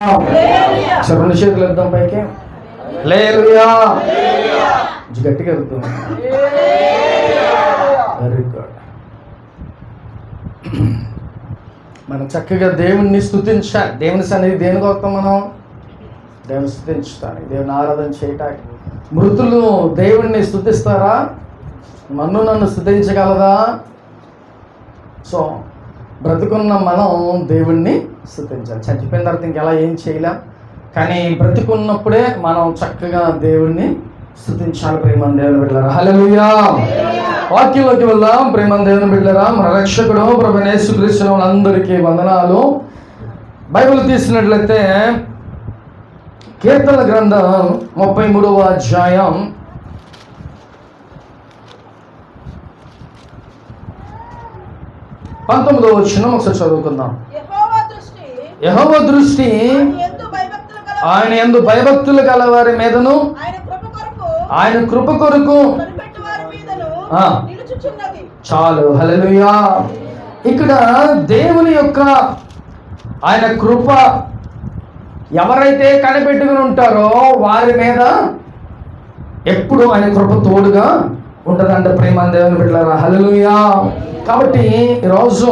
రెండు చేతులు ఇద్దాం పైకి. హల్లెలూయా. గట్టిగా ఇద్దాం. Very good. మనం చక్కగా దేవుణ్ణి స్తుతించాలి. దేవుని సన్నిధి దేనికి వస్తాం మనం? దేవుని స్తుతించడానికి, దేవుని ఆరాధన చేయటానికి. మృతులు దేవుణ్ణి స్తుతిస్తారా? నన్ను స్తుతించగలదా? సో బ్రతుకున్న మనం దేవుణ్ణి స్తుతించాలి. చచ్చిపోయిన తర్వాత ఇంకెలా ఏం చేయలేం. కానీ బ్రతుకున్నప్పుడే మనం చక్కగా దేవుణ్ణి స్తుతించాలి. ప్రేమని దేవుని బిడ్డలారా, హల్లెలూయా. వాక్యంలోకి వెళ్దాం. ప్రేమని దేవుని బిడ్డలారా, మన రక్షకుడు ప్రభువైన యేసుక్రీస్తు వాళ్ళందరికీ వందనాలు. బైబిల్ తీసినట్లయితే కీర్తనల గ్రంథం 33వ అధ్యాయం 19వ వచనం ఒకసారి చదువుకుందాం. యెహోవా దృష్టి ఆయన యందు భయభక్తులు గల వారి మీదను ఆయన కృప కొరకు చాలు. హల్లెలూయా. ఇక్కడ దేవుని యొక్క ఆయన కృప ఎవరైతే కనిపెట్టుకుని ఉంటారో వారి మీద ఎప్పుడు ఆయన కృప తోడుగా ఉంటుందంట. ప్రేమ దేవుని బిడ్డలారా, హల్లెలూయా. కాబట్టి ఈరోజు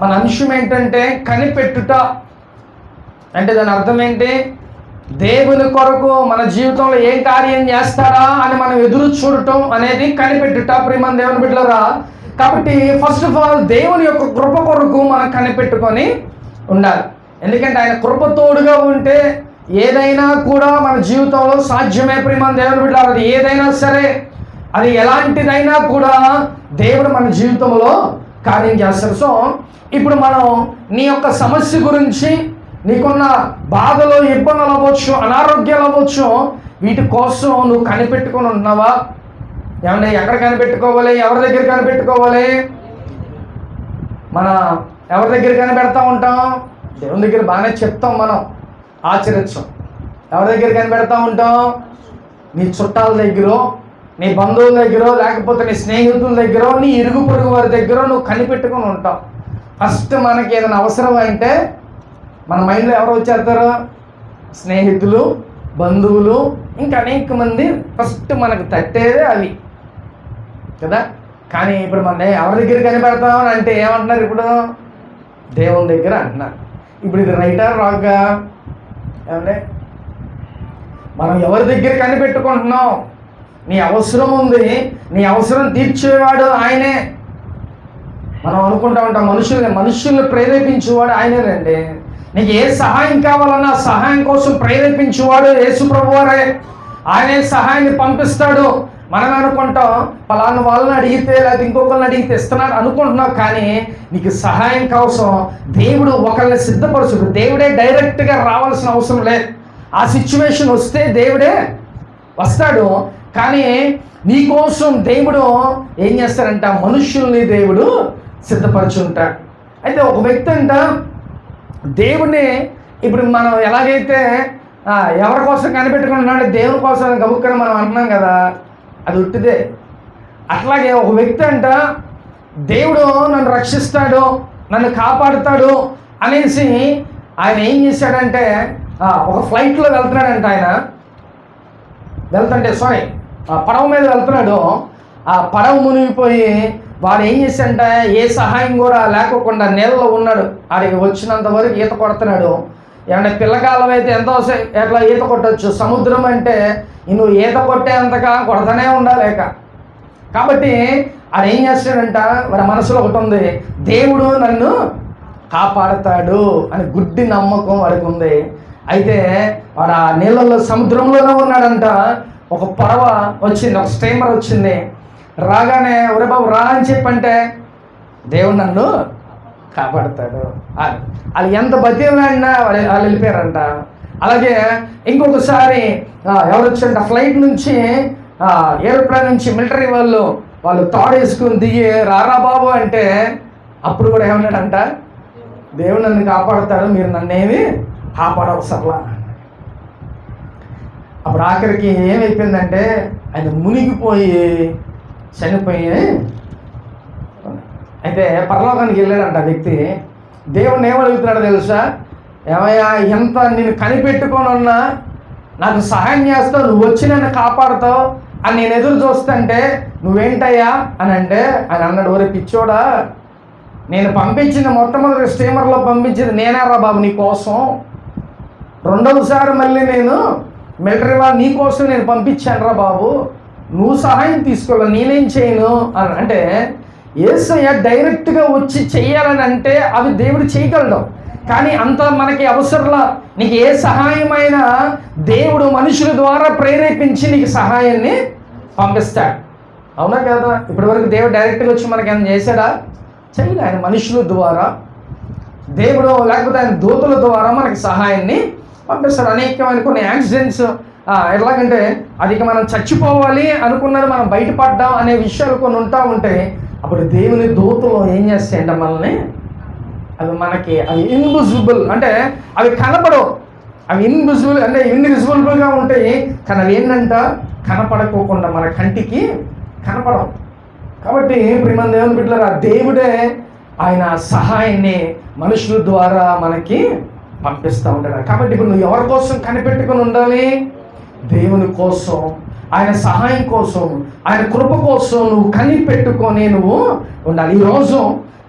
మన అంశం ఏంటంటే కనిపెట్టుట. అంటే దాని అర్థం ఏంటి? దేవుని కొరకు మన జీవితంలో ఏం కార్యం చేస్తారా అని మనం ఎదురు చూడటం అనేది కనిపెట్టుట. ప్రేమ దేవుని బిడ్డలారా, కాబట్టి ఫస్ట్ ఆఫ్ ఆల్ దేవుని యొక్క కృప కొరకు మనం కనిపెట్టుకొని ఉండాలి. ఎందుకంటే ఆయన కృప తోడుగా ఉంటే ఏదైనా కూడా మన జీవితంలో సాధ్యమే. ప్రేమ దేవుని బిడ్డలారా, అది ఏదైనా సరే, అది ఎలాంటిదైనా కూడా దేవుడు మన జీవితంలో కార్యం చేస్తారు. సో ఇప్పుడు మనం నీ యొక్క సమస్య గురించి, నీకున్న బాధలు, ఇబ్బందులు అవ్వచ్చు, అనారోగ్యాలు అవ్వచ్చు, వీటి కోసం నువ్వు కనిపెట్టుకొని ఉన్నావా? ఏమన్నా ఎక్కడ కనిపెట్టుకోవాలి? ఎవరి దగ్గర కనిపెట్టుకోవాలి? మన ఎవరి దగ్గర కనిపెడతా ఉంటాం? దేవుని దగ్గర బాగానే చెప్తాం, మనం ఆచరించాం. ఎవరి దగ్గర కనిపెడతా ఉంటాం? నీ చుట్టాల దగ్గర, నీ బంధువుల దగ్గర, లేకపోతే నీ స్నేహితుల దగ్గర, నీ ఇరుగు పొరుగు వారి దగ్గర నువ్వు కనిపెట్టుకొని ఉంటావు. ఫస్ట్ మనకి ఏదైనా అవసరం అంటే మన మైండ్లో ఎవరు వచ్చేస్తారు? స్నేహితులు, బంధువులు, ఇంకా అనేక మంది ఫస్ట్ మనకు తట్టేదే అవి కదా. కానీ ఇప్పుడు మన ఎవరి దగ్గర కనిపెడతాం అంటే ఏమంటున్నారు? ఇప్పుడు దేవుని దగ్గర అంటున్నారు. ఇప్పుడు ఇది రైటా రాగా? ఏమంటే మనం ఎవరి దగ్గర కనిపెట్టుకుంటున్నాం? నీ అవసరం ఉంది, నీ అవసరం తీర్చేవాడు ఆయనే. మనం అనుకుంటా ఉంటాం మనుషుల్ని ప్రేరేపించేవాడు ఆయనేనండి. నీకు ఏ సహాయం కావాలన్నా సహాయం కోసం ప్రేరేపించేవాడు యేసు ప్రభువారే. ఆయనే సహాయాన్ని పంపిస్తాడు. మనం అనుకుంటాం పలానా వాళ్ళని అడిగితే లేదా ఇంకొకరిని అడిగితే ఇస్తున్నాడు అనుకుంటున్నావు. కానీ నీకు సహాయం కోసం దేవుడు ఒకరిని సిద్ధపరచుడు. దేవుడే డైరెక్ట్గా రావాల్సిన అవసరం లేదు. ఆ సిచ్యువేషన్ వస్తే దేవుడే వస్తాడు. కానీ నీకోసం దేవుడు ఏం చేస్తాడంట? మనుషుల్ని దేవుడు సిద్ధపరచుంటాడు. అయితే ఒక వ్యక్తి అంట దేవుడిని, ఇప్పుడు మనం ఎలాగైతే ఎవరి కోసం కనిపెట్టుకుంటున్నాడు, దేవుని కోసం గబుక్కని మనం అంటున్నాం కదా, అది ఉట్టిదే. అట్లాగే ఒక వ్యక్తి అంట దేవుడు నన్ను రక్షిస్తాడు, నన్ను కాపాడుతాడు అనేసి ఆయన ఏం చేశాడంటే ఒక ఫ్లైట్లో వెళ్తున్నాడంట. ఆయన పడవ మీద వెళ్తున్నాడు. ఆ పడవ మునిగిపోయి వాడు ఏం చేశాడంట, ఏ సహాయం కూడా లేకోకుండా నీళ్ళలో ఉన్నాడు. ఆడికి వచ్చినంత వరకు ఈత కొడుతున్నాడు. ఏమన్నా పిల్లకాలం అయితే ఎంతో ఎట్లా ఈత కొట్టచ్చు. సముద్రం అంటే నువ్వు ఈత కొట్టేంతగా కొడతానే ఉండాలేక. కాబట్టి ఆడు ఏం చేస్తాడంట, వాడి మనసులో ఒకటి ఉంది, దేవుడు నన్ను కాపాడుతాడు అని గుడ్డి నమ్మకం వాడికి ఉంది. అయితే వాడు ఆ నీళ్ళల్లో సముద్రంలోనే ఉన్నాడంట. ఒక పడవ వచ్చింది, ఒక స్టీమర్ వచ్చింది. రాగానే ఒరే బాబు రా అని చెప్పంటే దేవుడు నన్ను కాపాడుతాడు. వాళ్ళు ఎంత బతిలాడినా వాళ్ళు వెళ్ళిపోయారంట. అలాగే ఇంకొకసారి ఎవరు వచ్చారంట, ఫ్లైట్ నుంచి ఏరోప్లేన్ నుంచి మిలిటరీ వాళ్ళు తాడు వేసుకుని దిగి రారా బాబు అంటే అప్పుడు కూడా ఏమన్నాడంట, దేవుడు నన్ను కాపాడుతాడు, మీరు నన్నేమి కాపాడవసరలా. అప్పుడు ఆఖరికి ఏమైపోయిందంటే ఆయన మునిగిపోయి చనిపోయి. అయితే పరలోకానికి వెళ్ళాడంట ఆ వ్యక్తి. దేవుడిని ఏమడుగుతున్నాడో తెలుసా? ఏమయ్యా ఎంత నేను కనిపెట్టుకొని ఉన్నా నాకు సహాయం చేస్తావు, నువ్వు వచ్చి నన్ను కాపాడుతావు అని నేను ఎదురు చూస్తుంటే నువ్వేంటయ్యా అని అంటే ఆయన అన్నాడు, ఒరే పిచ్చోడా, నేను పంపించింది మొట్టమొదటి స్టీమర్లో పంపించింది నేనేరా బాబు నీ కోసం, రెండవసారి మళ్ళీ నేను మిలిటరీ వాళ్ళు నీ కోసం నేను పంపించాను రా బాబు, నువ్వు సహాయం తీసుకోవాలి, నేనేం చేయను అని అంటే యేసయ్య డైరెక్ట్గా వచ్చి చెయ్యాలని అంటే అవి దేవుడు చేయగలడం. కానీ అంత మనకి అవసరంలా, నీకు ఏ సహాయమైనా దేవుడు మనుషుల ద్వారా ప్రేరేపించి నీకు సహాయాన్ని పంపిస్తాడు. అవునా కదా? ఇప్పటివరకు దేవుడు డైరెక్ట్గా వచ్చి మనకి ఏమైనా చేశాడా? చేయలే. ఆయన మనుషుల ద్వారా, దేవుడు లేకపోతే ఆయన దూతల ద్వారా మనకి సహాయాన్ని పంపిస్తాడు. అనేకమైన కొన్ని యాక్సిడెంట్స్ ఎలాగంటే అది మనం చచ్చిపోవాలి అనుకున్నది మనం బయటపడ్డాం అనే విషయాలు కొన్ని ఉంటా ఉంటాయి. అప్పుడు దేవుని దూతలు ఏం చేస్తాయంటే మనల్ని, అవి మనకి అవి ఇన్విజిబుల్ అంటే అవి కనపడవు, అవి ఇన్విజిబుల్ అంటే ఇన్విజిబుల్గా ఉంటాయి. కానీ అవి ఏంటంట కనపడకోకుండా మన కంటికి కనపడవు. కాబట్టి ప్రియమైన దేవుని బిడ్డలారా, దేవుడే ఆయన సహాయాన్ని మనుషుల ద్వారా మనకి పంపిస్తూ ఉంటాడు. కాబట్టి ఇప్పుడు నువ్వు ఎవరి కోసం కనిపెట్టుకుని ఉండాలి? దేవుని కోసం, ఆయన సహాయం కోసం, ఆయన కృప కోసం నువ్వు కనిపెట్టుకొని నువ్వు ఉండాలి. ఈరోజు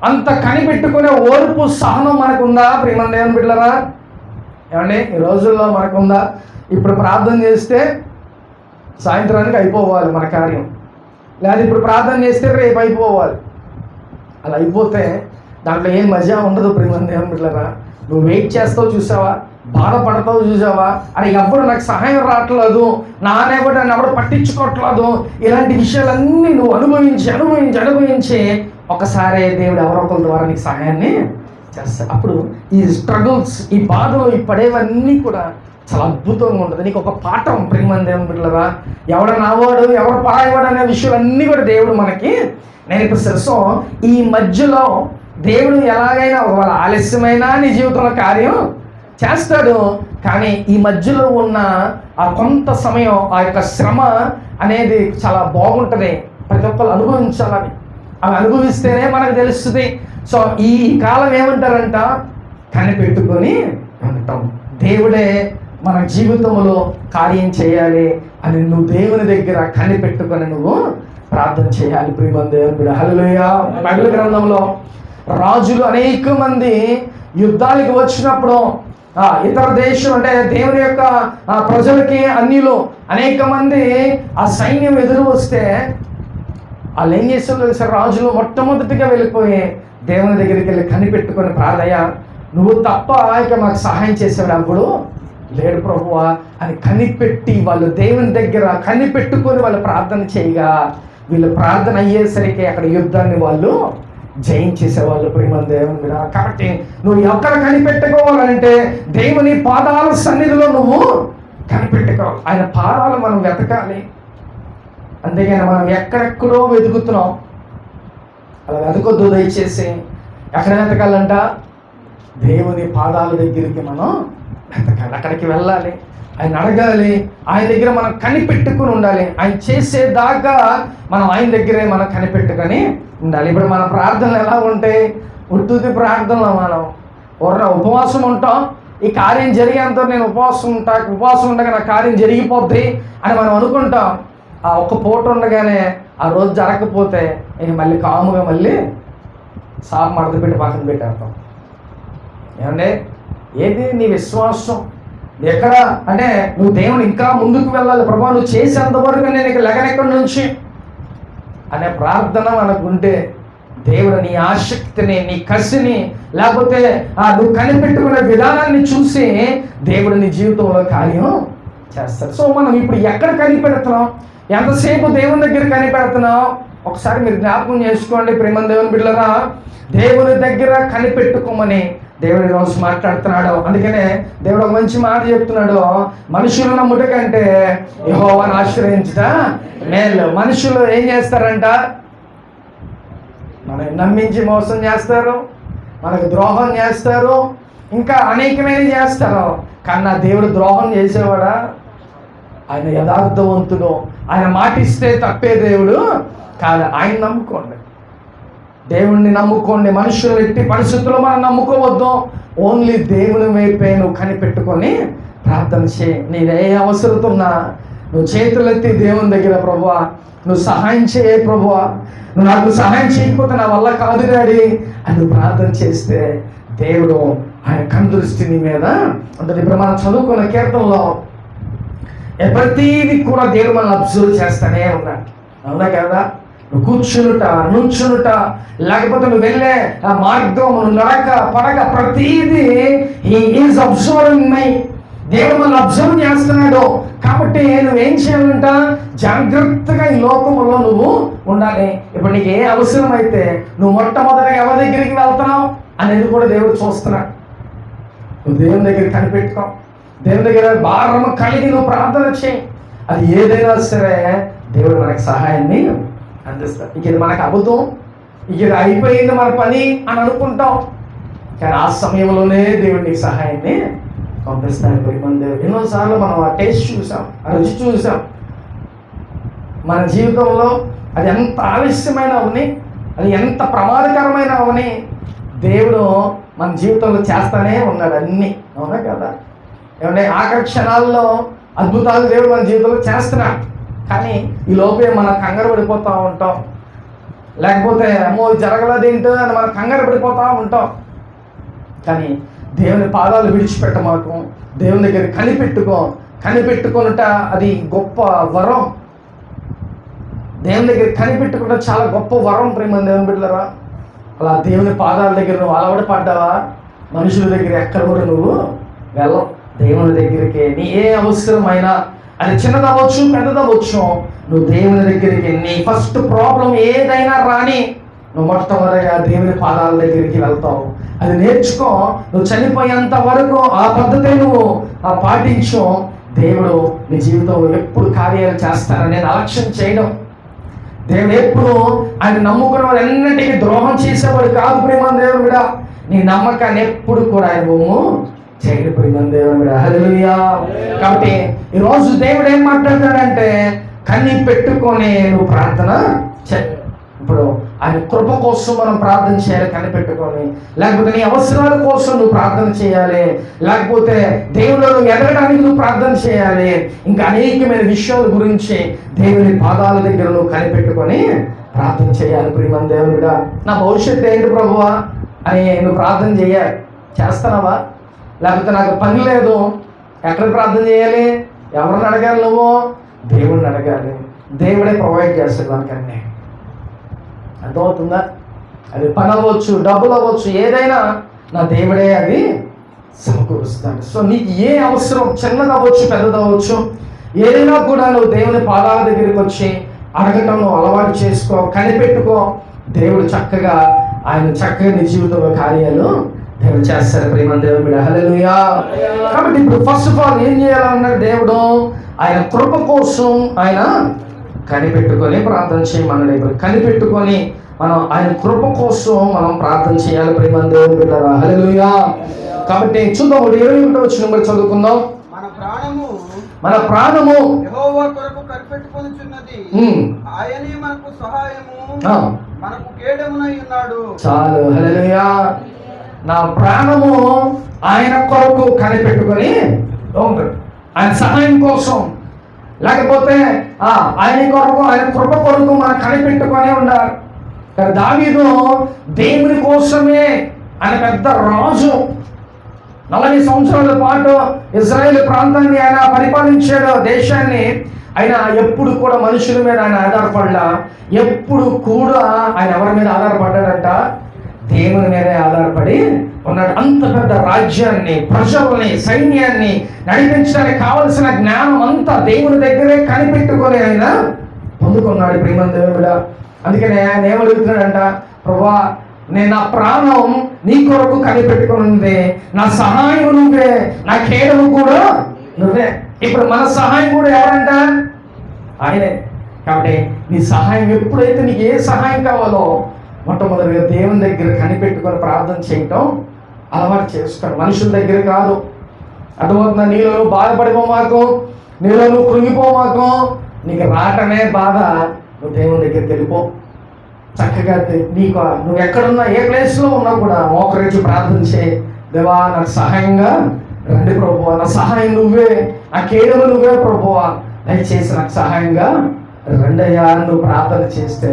అంత కనిపెట్టుకునే ఓర్పు సహనం మనకుందా ప్రియమైన దేవుని బిడ్డలారా? ఏమండి ఈ రోజుల్లో మనకుందా? ఇప్పుడు ప్రార్థన చేస్తే సాయంత్రానికి అయిపోవాలి మన కార్యం, లేదా ఇప్పుడు ప్రార్థన చేస్తే రేపు అయిపోవాలి. అలా అయిపోతే దాంట్లో ఏం మజా ఉండదు ప్రియమైన దేవుని బిడ్డలారా. నువ్వు వెయిట్ చేస్తావు చూసావా, బాధపడతావు చూసావా, అరే ఎవ్వరు నాకు సహాయం రావట్లేదు, నానేవాడు నన్ను ఎవరు పట్టించుకోవట్లేదు, ఇలాంటి విషయాలన్నీ నువ్వు అనుభవించి ఒకసారి దేవుడు ఎవరో ఒకరి ద్వారా నీకు సహాయాన్ని చేస్తాడు. అప్పుడు ఈ స్ట్రగుల్స్, ఈ బాధలు, ఈ పడేవన్నీ కూడా చాలా అద్భుతంగా ఉంటుంది. నీకు ఒక పాఠం ప్రియమైన దేవుని బిడ్డలారా. ఎవడు నావాడు ఎవరు పరాయవాడు అనే విషయాలన్నీ కూడా దేవుడు మనకి నేర్పిస్తారు. సో ఈ మధ్యలో దేవుడు ఎలాగైనా వాళ్ళ ఆలస్యమైన నీ జీవితంలో కార్యం చేస్తాడు. కానీ ఈ మధ్యలో ఉన్న ఆ కొంత సమయం, ఆ యొక్క శ్రమ అనేది చాలా బాగుంటుంది. ప్రతి ఒక్కరు అనుభవించాలని, అవి అనుభవిస్తేనే మనకు తెలుస్తుంది. సో ఈ కాలం ఏమంటారంట, కనిపెట్టుకొని ఉంటాం. దేవుడే మన జీవితంలో కార్యం చేయాలి అని నువ్వు దేవుని దగ్గర కనిపెట్టుకొని నువ్వు ప్రార్థన చేయాలి ప్రియమైన దేవుని బిడ్డ. హల్లెలూయా. బైబిల్ గ్రంథంలో రాజులు అనేక మంది యుద్ధాలకు వచ్చినప్పుడు ఇతర దేశం అంటే దేవుని యొక్క ప్రజలకి అన్నిలో అనేక మంది ఆ సైన్యం ఎదురు వస్తే వాళ్ళు ఏం చేస్తారు తెలుసా? రాజులు మొట్టమొదటిగా వెళ్ళిపోయి దేవుని దగ్గరికి వెళ్ళి కనిపెట్టుకొని ప్రార్థన, నువ్వు తప్ప ఇక మాకు సహాయం చేసేవాడు అప్పుడు లేడు ప్రభువా అని కనిపెట్టి వాళ్ళు దేవుని దగ్గర కనిపెట్టుకొని వాళ్ళు ప్రార్థన చేయగా వీళ్ళు ప్రార్థన అయ్యేసరికి అక్కడ యుద్ధాన్ని వాళ్ళు జయించేసేవాళ్ళు ప్రియమైన దేవుని మీద. కాబట్టి నువ్వు ఎక్కడ కనిపెట్టుకోవాలంటే దేవుని పాదాల సన్నిధిలో నువ్వు కనిపెట్టుకోవాలి. ఆయన పాదాలు మనం వెతకాలి. అందుకని మనం ఎక్కడెక్కడో వెతుకుతున్నాం, అలా వెతకొద్దు దయచేసి. ఎక్కడ వెతకాలంట? దేవుని పాదాల దగ్గరికి మనం వెతకాలి, అక్కడికి వెళ్ళాలి, ఆయన అడగాలి, ఆయన దగ్గర మనం కనిపెట్టుకుని ఉండాలి. ఆయన చేసేదాకా మనం ఆయన దగ్గరే మనం కనిపెట్టుకొని ఉండాలి. ఇప్పుడు మన ప్రార్థనలు ఎలా ఉంటాయి? ఉట్టుది ప్రార్థనలో మనం ఉపవాసం ఉంటాం, ఈ కార్యం జరిగేంత నేను ఉపవాసం ఉండగా నా కార్యం జరిగిపోద్ది అని మనం అనుకుంటాం. ఆ ఒక్క పూట ఉండగానే ఆ రోజు జరగకపోతే ఇంక మళ్ళీ కాముగా మళ్ళీ సాపు మడత పెట్టి పక్కన పెట్టేస్తాం. ఏమంటే ఏది నీ విశ్వాసం? ఎక్కడ అంటే నువ్వు దేవుని ఇంకా ముందుకు వెళ్ళాలి, ప్రభావ నువ్వు చేసేంతవరకు నేను ఇక లెగనెక్కడి నుంచి అనే ప్రార్థన మనకుంటే దేవుడు నీ ఆసక్తిని, నీ కసిని, లేకపోతే నువ్వు కనిపెట్టుకునే విధానాన్ని చూసి దేవుడు నీ జీవితంలో కార్యం చేస్తాడు. సో మనం ఇప్పుడు ఎక్కడ కనిపెడుతున్నాం? ఎంతసేపు దేవుని దగ్గర కనిపెడుతున్నాం? ఒకసారి మీరు జ్ఞాపకం చేసుకోండి ప్రియమైన దేవుని బిడ్డలారా. దేవుని దగ్గర కనిపెట్టుకోమని దేవుడు ఈరోజు మాట్లాడుతున్నాడు. అందుకనే దేవుడు ఒక మంచి మాట చెప్తున్నాడు, మనుషులు నమ్ముట కంటే యెహోవాను ఆశ్రయించుట మేలు. మనుషులు ఏం చేస్తారంట? మనల్ని నమ్మించి మోసం చేస్తారు, మనకు ద్రోహం చేస్తారు, ఇంకా అనేకమైన చేస్తారు. కన్నా దేవుడు ద్రోహం చేసేవాడా? ఆయన యథార్థవంతుడు, ఆయన మాటిస్తే తప్పే దేవుడు కాదు. ఆయన నమ్ముకోండి. దేవుణ్ణి నమ్ముకోండి. మనుషులు ఎట్టి పరిస్థితుల్లో మనం నమ్ముకోవద్దు. ఓన్లీ దేవుని వైపే నువ్వు కనిపెట్టుకొని ప్రార్థన చేయి. నీదే అవసరం ఉన్నా నువ్వు చేతులెత్తి దేవుని దగ్గర, ప్రభువా నువ్వు సహాయం చేయ, ప్రభువా నువ్వు నాకు సహాయం చేయకపోతే నా వల్ల కాదు డాడీ అని నువ్వు ప్రార్థన చేస్తే దేవుడు ఆయన కనుదృష్టి నీ మీద ఉంటుంది. ఇప్పుడు మనం చదువుకున్న కీర్తనలో ప్రతీది కూడా దేవుడు మనల్ని అబ్జర్వ్ చేస్తానే ఉన్నాడు. అవునా కదా? నువ్వు కూర్చునుట, నుంచునుట, లేకపోతే నువ్వు వెళ్ళే ఆ మార్గం, నువ్వు నడక పడక, ప్రతీది హీ ఈజ్ అబ్జర్వింగ్ మై. దేవుడు మనల్ని అబ్జర్వ్ చేస్తున్నాడు. కాబట్టి నువ్వేం చేయాలంట? జాగ్రత్తగా ఈ లోకంలో నువ్వు ఉండాలి. ఇప్పుడు నీకు ఏ అవసరం అయితే నువ్వు మొట్టమొదటిగా ఎవరి దగ్గరికి వెళ్తున్నావు అనేది కూడా దేవుడు చూస్తున్నాడు. నువ్వు దేవుని దగ్గర కనిపెట్టుకో. దేవుని దగ్గర భారం కలిగి నువ్వు ప్రార్థన చేయి. అది ఏదైనా సరే దేవుడు మనకు సహాయాన్ని అందిస్తాడు. ఇక ఇది మనకు అబద్ధం, ఇక ఇది అయిపోయింది మన పని అని అనుకుంటాం. కానీ ఆ సమయంలోనే దేవుడు నీకు సహాయాన్ని పంపిస్తాడు. మన దేవుడు ఎన్నోసార్లు మనం ఆ టేస్ట్ చూసాం, ఆ రుచి చూసాం. మన జీవితంలో అది ఎంత ఆలస్యమైన అవని, అది ఎంత ప్రమాదకరమైన అవని దేవుడు మన జీవితంలో చేస్తానే ఉన్నాడు అన్నీ. అవునా కదా? ఏమంటే ఆఖరి క్షణాల్లో అద్భుతాలు దేవుడు మన జీవితంలో చేస్తున్నాడు. కానీ ఈ లోపే మనం కంగారు పడిపోతూ ఉంటాం. లేకపోతే అమ్మో జరగలేదేంటో అని మనం కంగారు పడిపోతూ ఉంటాం. కానీ దేవుని పాదాలు విడిచిపెట్టమాకు. దేవుని దగ్గర కనిపెట్టుకొనుట అది గొప్ప వరం. దేవుని దగ్గర కనిపెట్టుకుంటే చాలా గొప్ప వరం. ప్రేమ దేవుని బిడ్డలారా, అలా దేవుని పాదాల దగ్గర నువ్వు అలవాటు పడ్డావా? మనుషుల దగ్గర ఎక్కడ కూడా నువ్వు వెళ్ళవు. దేవుని దగ్గరికి నీ ఏ అవసరమైనా, అది చిన్నదవ్వచ్చు పెద్దదవ్వచ్చు, నువ్వు దేవుని దగ్గరికి నీ ఫస్ట్ ప్రాబ్లం ఏదైనా రాని నువ్వు మొట్టమొదటిగా దేవుని పాదాల దగ్గరికి వెళ్తావు. అది నేర్చుకో. నువ్వు చనిపోయేంత వరకు ఆ పద్ధతి నువ్వు పాటించు. దేవుడు నీ జీవితంలో ఎప్పుడు కార్యాలు చేస్తారనేది అలక్ష్యం చేయడం. దేవుడు ఎప్పుడు ఆయన నమ్ముకున్న వాడు ఎన్నటికీ ద్రోహం చేసేవాడు కాదు. ప్రేమ దేవుడు కూడా నీ నమ్మకాన్ని ఎప్పుడు కూడా ఆయన చేయడు. ప్రేమ దేవుడు కూడా హల్లెలూయా. కాబట్టి ఈరోజు దేవుడు ఏం మాట్లాడతాడంటే కనిపెట్టుకొని నువ్వు ప్రార్థన చేయి. ఇప్పుడు ఆయన కృప కోసం మనం ప్రార్థన చేయాలి కనిపెట్టుకొని. లేకపోతే నీ అవసరాల కోసం నువ్వు ప్రార్థన చేయాలి. లేకపోతే దేవుడు ఎదగడానికి నువ్వు ప్రార్థన చేయాలి. ఇంకా అనేకమైన విషయాల గురించి దేవుని పాదాల దగ్గర నువ్వు కనిపెట్టుకొని ప్రార్థన చేయాలి. ప్రియమైన దేవుడా, నా భవిష్యత్తు ఏంటి ప్రభువా అని నువ్వు ప్రార్థన చేస్తున్నావా? లేకపోతే నాకు పని లేదు, ఎక్కడ ప్రార్థన చేయాలి? ఎవరిని అడగాలి? నువ్వు దేవుడిని అడగాలి. దేవుడే ప్రొవైడ్ చేస్తాడు మనకన్నీ. అర్థమవుతుందా? అది పని అవ్వచ్చు, డబ్బులు అవ్వచ్చు, ఏదైనా నా దేవుడే అది సమకూరుస్తాడు. సో నీకు ఏ అవసరం, చిన్నది అవ్వచ్చు పెద్దది అవ్వచ్చు, ఏదైనా కూడా నువ్వు దేవుని పాదాల దగ్గరికి వచ్చి అడగటం నువ్వు అలవాటు చేసుకో, కనిపెట్టుకో. దేవుడు చక్కగా నీ జీవితంలో కార్యాలు దేవుడు చేస్తారు. ప్రేమ దేవుడు హల్లెలూయా. కాబట్టి ఇప్పుడు ఫస్ట్ ఆఫ్ ఆల్ ఏం చేయాలన్నాడు దేవుడు? ఆయన కృప కోసం ఆయన కనిపెట్టుకొని ప్రార్థన చేయమన్నాడు. ఇప్పుడు కనిపెట్టుకొని మనం ఆయన కృప కోసం మనం ప్రార్థన చేయాలి. ప్రేమ దేవుని బిడ్డలారా హల్లెలూయా. కాబట్టి చూద్దాం, 21వ వచనం చదువుకుందాం. మన ప్రాణము యెహోవా కొరకు కనిపెట్టుకొనుచున్నది, ఆయనే మనకు సహాయము, మనకు కేడమునై ఉన్నాడు. చాలు, హల్లెలూయా. నా ప్రాణము ఆయన కొరకు కనిపెట్టుకొని ఉంటాడు, ఆయన సహాయం కోసం. లేకపోతే ఆయన కొరకు, ఆయన కృప కొరకు మనం కనిపెట్టుకొని ఉండాలి. దావీదు దేవుని కోసమే, ఆయన పెద్ద రాజు, 40 సంవత్సరాల పాటు ఇజ్రాయేల్ ప్రాంతాన్ని ఆయన పరిపాలించాడు, దేశాన్ని. ఆయన ఎప్పుడు కూడా మనుషుల మీద ఆయన ఆధారపడలా. ఎప్పుడు కూడా ఆయన ఎవరి మీద ఆధారపడ్డాడంట? దేవుని మీదే ఆధారపడి ఉన్నాడు. అంత పెద్ద రాజ్యాన్ని, ప్రజల్ని, సైన్యాన్ని నడిపించడానికి కావలసిన జ్ఞానం అంతా దేవుని దగ్గరే కనిపెట్టుకొని ఆయన పొందుకున్నాడు. ప్రేమ దేవుడా, అందుకని ఆయన ఏమడుగుతున్నాడంట? ప్రభువా, నేను నా ప్రాణం నీ కొరకు కనిపెట్టుకుని ఉంది, నా సహాయం నువ్వే, నా కేడము కూడా నువ్వే. ఇప్పుడు మన సహాయం కూడా ఎవరంట? ఆయనే. కాబట్టి నీ సహాయం ఎప్పుడైతే నీకు ఏ సహాయం కావాలో మొట్టమొదటిగా దేవుని దగ్గర కనిపెట్టుకొని ప్రార్థన చేయటం అలవాటు చేసుకోండి. మనుషుల దగ్గర కాదు. అర్థమవుతుందా? నీలో నువ్వు బాధపడిపోమాకు, నీలో నువ్వు కృంగిపోమాకు. నీకు రావటమే బాధ, నువ్వు దేవుని దగ్గరికి వెళ్ళిపో. చక్కగా నీకు నువ్వు ఎక్కడున్నా ఏ ప్లేస్లో ఉన్నా కూడా మోకరించి ప్రార్థన చేయి. దేవా నాకు సహాయంగా రండి ప్రభువా, నా సహాయం నువ్వే, ఆ కేడము నువ్వే ప్రభువా, దయచేసి నాకు సహాయంగా రండయ్యా నువ్వు ప్రార్థన చేస్తే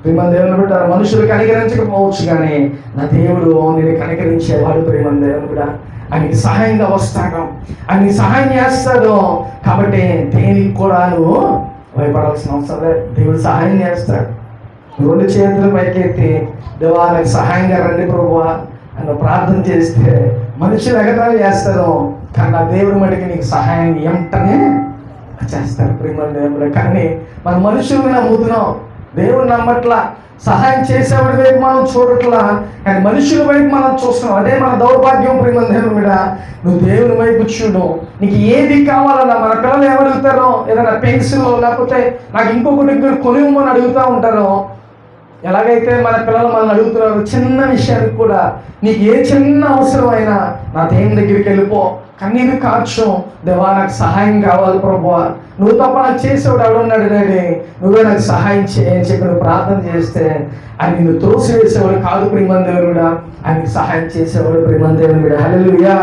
ప్రేమ దేవుని బిడ్డ మనుషులు కనికరించకపోవచ్చు కానీ నా దేవుడు నేను కనికరించేవాడు. ప్రేమ దేవుని బిడ్డ ఆయనకి సహాయంగా వస్తాడు, ఆయనకి సహాయం చేస్తాడు. కాబట్టి దేనికి కూడా నువ్వు భయపడాల్సిన అవసరం లేదు. దేవుడు సహాయం చేస్తాడు. రెండు చేతులు పైకెత్తి దేవా నాకు సహాయంగా రండి ప్రభువా అని ప్రార్థన చేస్తే మనుషులు ఎగతాళి చేస్తారు, కానీ నా దేవుడి మటుకి నీకు సహాయం వెంటనే చేస్తారు. ప్రేమ దేవుడు కానీ మన మనుషుల్ని నమ్ముతున్నాం, దేవుడు నమ్మట్లా. సహాయం చేసేవాడి వైపు మనం చూడట్లా, కానీ మనుషుల వైపు మనం చూస్తున్నాం. అదే మన దౌర్భాగ్యం. ప్రేమ దేవుని మీద నువ్వు దేవుని వైపు చూడు. నీకు ఏది కావాలన్నా మన పిల్లలు ఏమడుగుతారో, ఏదైనా పెన్సిల్ లేకపోతే నాకు ఇంకొకటి కొనివ్వమని అడుగుతూ ఉంటారో, ఎలాగైతే మన పిల్లలు మనల్ని అడుగుతున్నారు చిన్న విషయానికి కూడా, నీకు ఏ చిన్న అవసరమైనా నా దేవుని దగ్గరికి వెళ్ళిపో, కన్నీరు కార్చు, దేవా నాకు సహాయం కావాలి ప్రభువా, నువ్వు తప్ప నాకు చేసేవాడు ఎవడున్నాడు డాడీ, నువ్వే నాకు సహాయం చేయని చెప్పి నువ్వు ప్రార్థన చేస్తే ఆయన నిన్ను తోసివేసేవాడు కాదు. ప్రేమ దేవుడు ఆయనకి సహాయం చేసేవాడు. ప్రేమ దేవుడు హల్లెలూయా.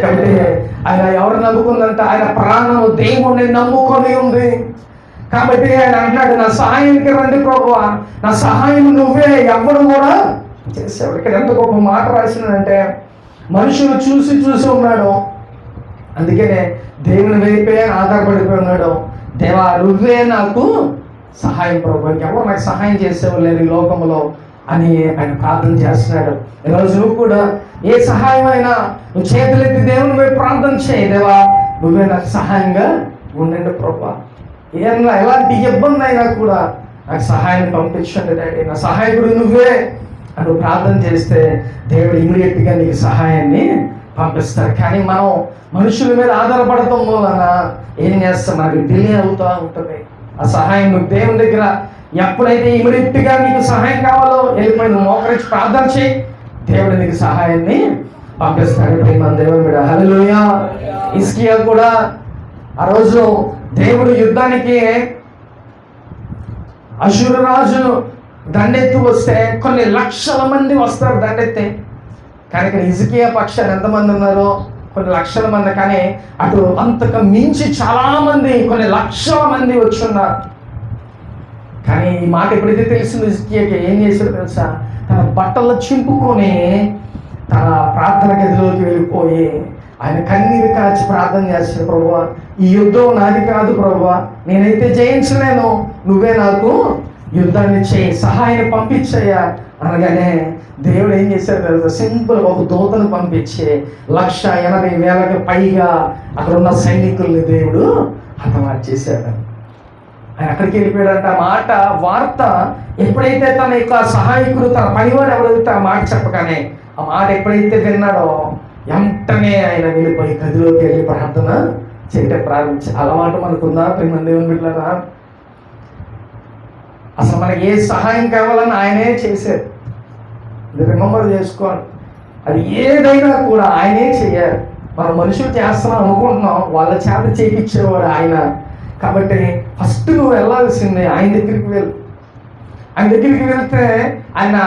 కాబట్టి ఆయన ఎవరు నమ్ముకుందంట, ఆయన ప్రాణం దేవుణ్ణి నమ్ముకొని ఉంది. కాబట్టి ఆయన అంటున్నాడు నా సహాయానికి రండి ప్రభువా, నా సహాయం నువ్వే, ఎవ్వడు కూడా చేసేవాడు. ఇక్కడ ఎంత గొప్ప మాట రాసినాడంటే మనుషులు చూసి చూసి ఉన్నాడు, అందుకనే దేవుని వైపే ఆధారపడిపోయి ఉన్నాడు. దేవా నువ్వే నాకు సహాయం ప్రభు, ఎవరు నాకు సహాయం చేసేవాళ్ళు లేరు ఈ లోకంలో అని ఆయన ప్రార్థన చేస్తున్నాడు. ఈరోజు నువ్వు కూడా ఏ సహాయం అయినా నువ్వు చేతులెత్తి దేవుని వైపు ప్రార్థన చేయి, దేవా నువ్వే నాకు సహాయంగా ఉండండి ప్రభు, ఏమన్నా ఎలాంటి ఇబ్బంది అయినా కూడా నాకు సహాయం పంపించండి డాడీ, నా సహాయకుడు నువ్వే అని ప్రార్థన చేస్తే దేవుడు ఇమీడియట్గా నీకు సహాయాన్ని పంపిస్తారు. కానీ మనం మనుషుల మీద ఆధారపడటం వలన ఏం చేస్తాం, మనకి డిలే అవుతూ ఉంటుంది ఆ సహాయం. నువ్వు దేవుని దగ్గర ఎప్పుడైతే ఇమీడియట్గా నీకు సహాయం కావాలో వెళ్ళిపోయి నువ్వు మోకరించి ప్రార్థన చేయి, దేవుడు నీకు సహాయాన్ని పంపిస్తాడు. ప్రేమ దేవుని మీద హల్లెలూయా. హిజ్కియా కూడా ఆ రోజు దేవుడు యుద్ధానికి అషూరు రాజును దండెత్తి వస్తే కొన్ని లక్షల మంది వస్తారు దండెత్తి, కానీ ఇక్కడ హిజ్కియా పక్షాన్ని ఎంతమంది ఉన్నారో కొన్ని లక్షల మంది, కానీ అటు అంతకు మించి చాలా మంది కొన్ని లక్షల మంది వచ్చి ఉన్నారు. కానీ ఈ మాట ఎప్పుడైతే తెలిసింది హిజ్కియాకి ఏం చేశాడో తెలుసా, తన బట్టలు చింపుకొని తన ప్రార్థన గదిలోకి వెళ్ళిపోయి ఆయన కన్నీరు కాచి ప్రార్థన చేస్తాడు, ప్రభువా ఈ యుద్ధం నాది కాదు ప్రభువా, నేనైతే జయించలేను, నువ్వే నాకు యుద్ధాన్ని చేయి, సహాయాన్ని పంపించయ్యా అనగానే దేవుడు ఏం చేశాడు తెలుసా, సింపుల్ ఒక దూతను పంపించి 180,000కి పైగా అక్కడ ఉన్న సైనికుల్ని దేవుడు హతమార్చి చేశాడు. ఆయన అక్కడికి వెళ్ళిపోయాడంట. మాట వార్త ఎప్పుడైతే తన యొక్క సహాయకుడు తన పనివాడు ఎవరైతే ఆ మాట చెప్పగానే ఆ మాట ఎప్పుడైతే విన్నాడో వెంటనే ఆయన వెళ్ళిపోయి గదిలోకి వెళ్ళి ప్రార్థన చేయటం ప్రారంభించి అలవాటు మనకుందా ప్రేమ దేవుని బిడ్డలారా? అసలు మనకి ఏ సహాయం కావాలని ఆయనే చేశారు. ఇది రిమెంబర్ చేసుకోండి, అది ఏదైనా కూడా ఆయనే చేయాలి. మనం మనుషులు చేస్తున్నాం అనుకుంటున్నాం, వాళ్ళ చేత చేయించేవాడు ఆయన. కాబట్టి ఫస్ట్ నువ్వు వెళ్ళాల్సిందే ఆయన దగ్గరికి వెళ్ళు. ఆయన దగ్గరికి వెళ్తే ఆయన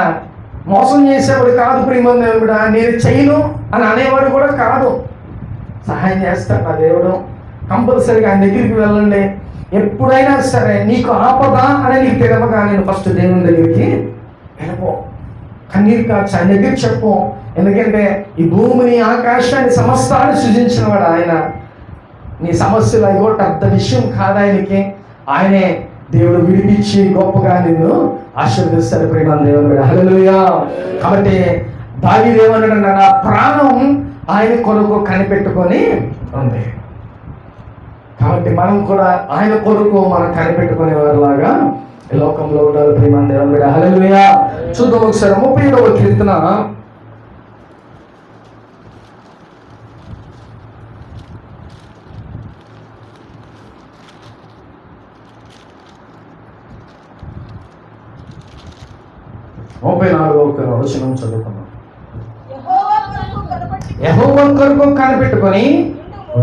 మోసం చేసేవాడు కాదు ప్రేమ దేవుడు, నేను చేయను అని అనేవాడు కూడా కాదు, సహాయం చేస్తాడు నా దేవుడు. కంపల్సరీగా ఆయన దగ్గరికి వెళ్ళండి. ఎప్పుడైనా సరే నీకు ఆపద అని నీకు తెలియగా నేను ఫస్ట్ దేవుని దగ్గరికి వెళ్ళిపో, కన్నీరు కాచి ఆయన దగ్గర చెప్పు. ఎందుకంటే ఈ భూమిని ఆకాశాన్ని సమస్తాన్ని సృజించిన వాడు ఆయన. నీ సమస్యలు అయ్యో పెద్ద విషయం కాదు ఆయనకి, ఆయనే దేవుడు విడిపించి గొప్పగా నిన్ను ఆశీర్వదిస్తాడు ప్రేమ దేవుడు హల్లెలూయా. కాబట్టి దావీదు ఏమన్నాడంటే నా ప్రాణం ఆయన కొరకు కనిపెట్టుకొని ఉంది. కాబట్టి మనం కూడా ఆయన కొరకు మనం కనిపెట్టుకునే వారిలాగా ఈ లోకంలో ఉండాలి ప్రేమ దేవుడు హల్లెలూయా. చూద్దాం ఒకసారి 37వ కీర్తన 34వ వచనం చదువుకున్నాం. యెహోవా కొరకు కనిపెట్టుకొని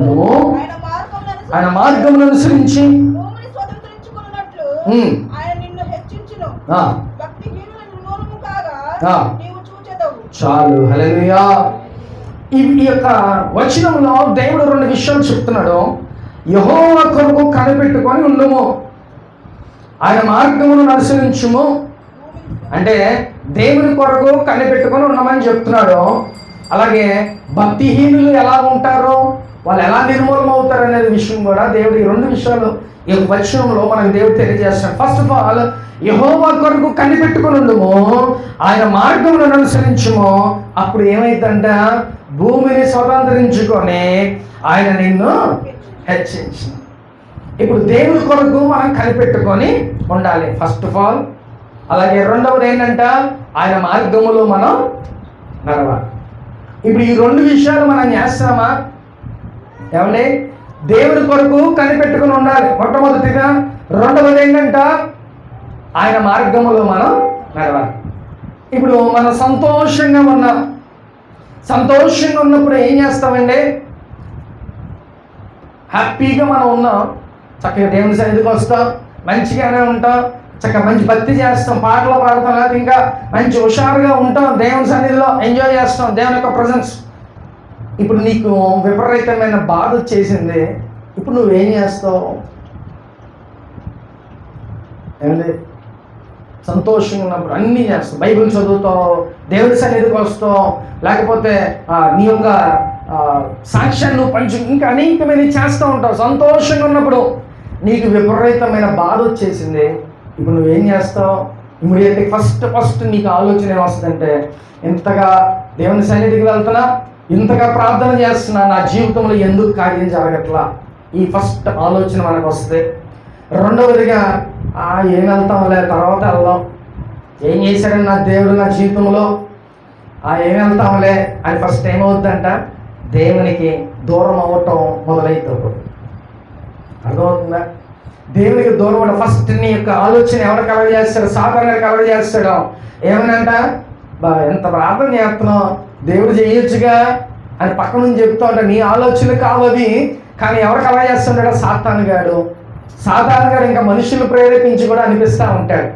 నువ్వు ఆయన మార్గమును అనుసరించి చాలు. హల్లెలూయా. ఈ యొక్క వచనంలో దేవుడు 2 విషయాలు చెప్తున్నాడు. యెహోవా కొరకు కనిపెట్టుకొని ఉండుము, ఆయన మార్గమును అనుసరించుము. అంటే దేవుని కొరకు కనిపెట్టుకొని ఉండమని చెప్తున్నాడు. అలాగే భక్తిహీనులు ఎలా ఉంటారో, వాళ్ళు ఎలా నిర్మూలన అవుతారు అనే విషయం కూడా దేవుడు ఈ 2 విషయాలు ఈ వచనంలో మనకు దేవుడు తెలియజేస్తాడు. ఫస్ట్ ఆఫ్ ఆల్, యెహోవా కొరకు కనిపెట్టుకొని ఉండుము, ఆయన మార్గములను అనుసరించుము. అప్పుడు ఏమైందంట, భూమిని స్వతంత్రించుకొని ఆయన నిన్ను హెచ్చించు. ఇప్పుడు దేవుని కొరకు మనం కనిపెట్టుకొని ఉండాలి ఫస్ట్ ఆఫ్ ఆల్. అలాగే రెండవది ఏంటంట, ఆయన మార్గములో మనం నడవాలి. ఇప్పుడు ఈ 2 విషయాలు మనం చేస్తామా? ఏమండి, దేవుని కొరకు కనిపెట్టుకుని ఉండాలి మొట్టమొదటిగా. రెండవది ఏంటంట, ఆయన మార్గములో మనం నడవాలి. ఇప్పుడు మనం సంతోషంగా ఉన్నప్పుడు ఏం చేస్తామండి? హ్యాపీగా మనం ఉన్నాం, చక్కగా దేవుని సన్నిధికి వస్తాం, మంచిగానే ఉంటాం, చక్కగా మంచి భక్తి చేస్తాం, పాటలు పాడతాం, లేకపోతే ఇంకా మంచి హుషారుగా ఉంటాం, దేవుని సన్నిధిలో ఎంజాయ్ చేస్తాం దేవుని యొక్క ప్రజెన్స్. ఇప్పుడు నీకు విపరీతమైన బాధ వచ్చేసింది, ఇప్పుడు నువ్వేం చేస్తావు? ఏమండి, సంతోషంగా ఉన్నప్పుడు అన్నీ చేస్తావు, బైబిల్ చదువుతావు, దేవుని సన్నిధికి వస్తావు, లేకపోతే నీ యొక్క సాక్ష్యాన్ని నువ్వు పంచు, ఇంకా అనేకమైన చేస్తూ ఉంటావు. సంతోషంగా ఉన్నప్పుడు నీకు విపరీతమైన బాధ వచ్చేసింది, ఇప్పుడు నువ్వేం చేస్తావు? ఇమీడియట్లీ ఫస్ట్ నీకు ఆలోచన ఏమొస్తుందంటే, ఇంతగా దేవుని సన్నిధికి వెళ్తున్నా, ఇంతగా ప్రార్థన చేస్తున్నా, నా జీవితంలో ఎందుకు కార్యం జరగట్లా? ఈ ఫస్ట్ ఆలోచన మనకు వస్తుంది. రెండవదిగా ఏం వెళ్తాంలే, తర్వాత వెళ్దాం, ఏం చేశాడని నా దేవుడు నా జీవితంలో, ఏం వెళ్తాంలే అని ఫస్ట్ ఏమవుతుందంట, దేవునికి దూరం అవ్వటం మొదలవుతుంది. అర్థమవుతుందా? దేవునికి దూరం అవ్వడం ఫస్ట్ నీ యొక్క ఆలోచన ఎవరు కలగ చేస్తాడు? సాధారణ కలగ చేస్తాడు. ఏమనంట, ఎంత ప్రార్థన చేస్తున్నావు, దేవుడు చేయొచ్చుగా అని పక్క నుంచి చెప్తూ ఉంటాడు. నీ ఆలోచన కావవి, కానీ ఎవరు కలగ చేస్తుంటాడో? సాతాను గాడు ఇంకా మనుషులు ప్రేరేపించి కూడా అనిపిస్తూ ఉంటాడు.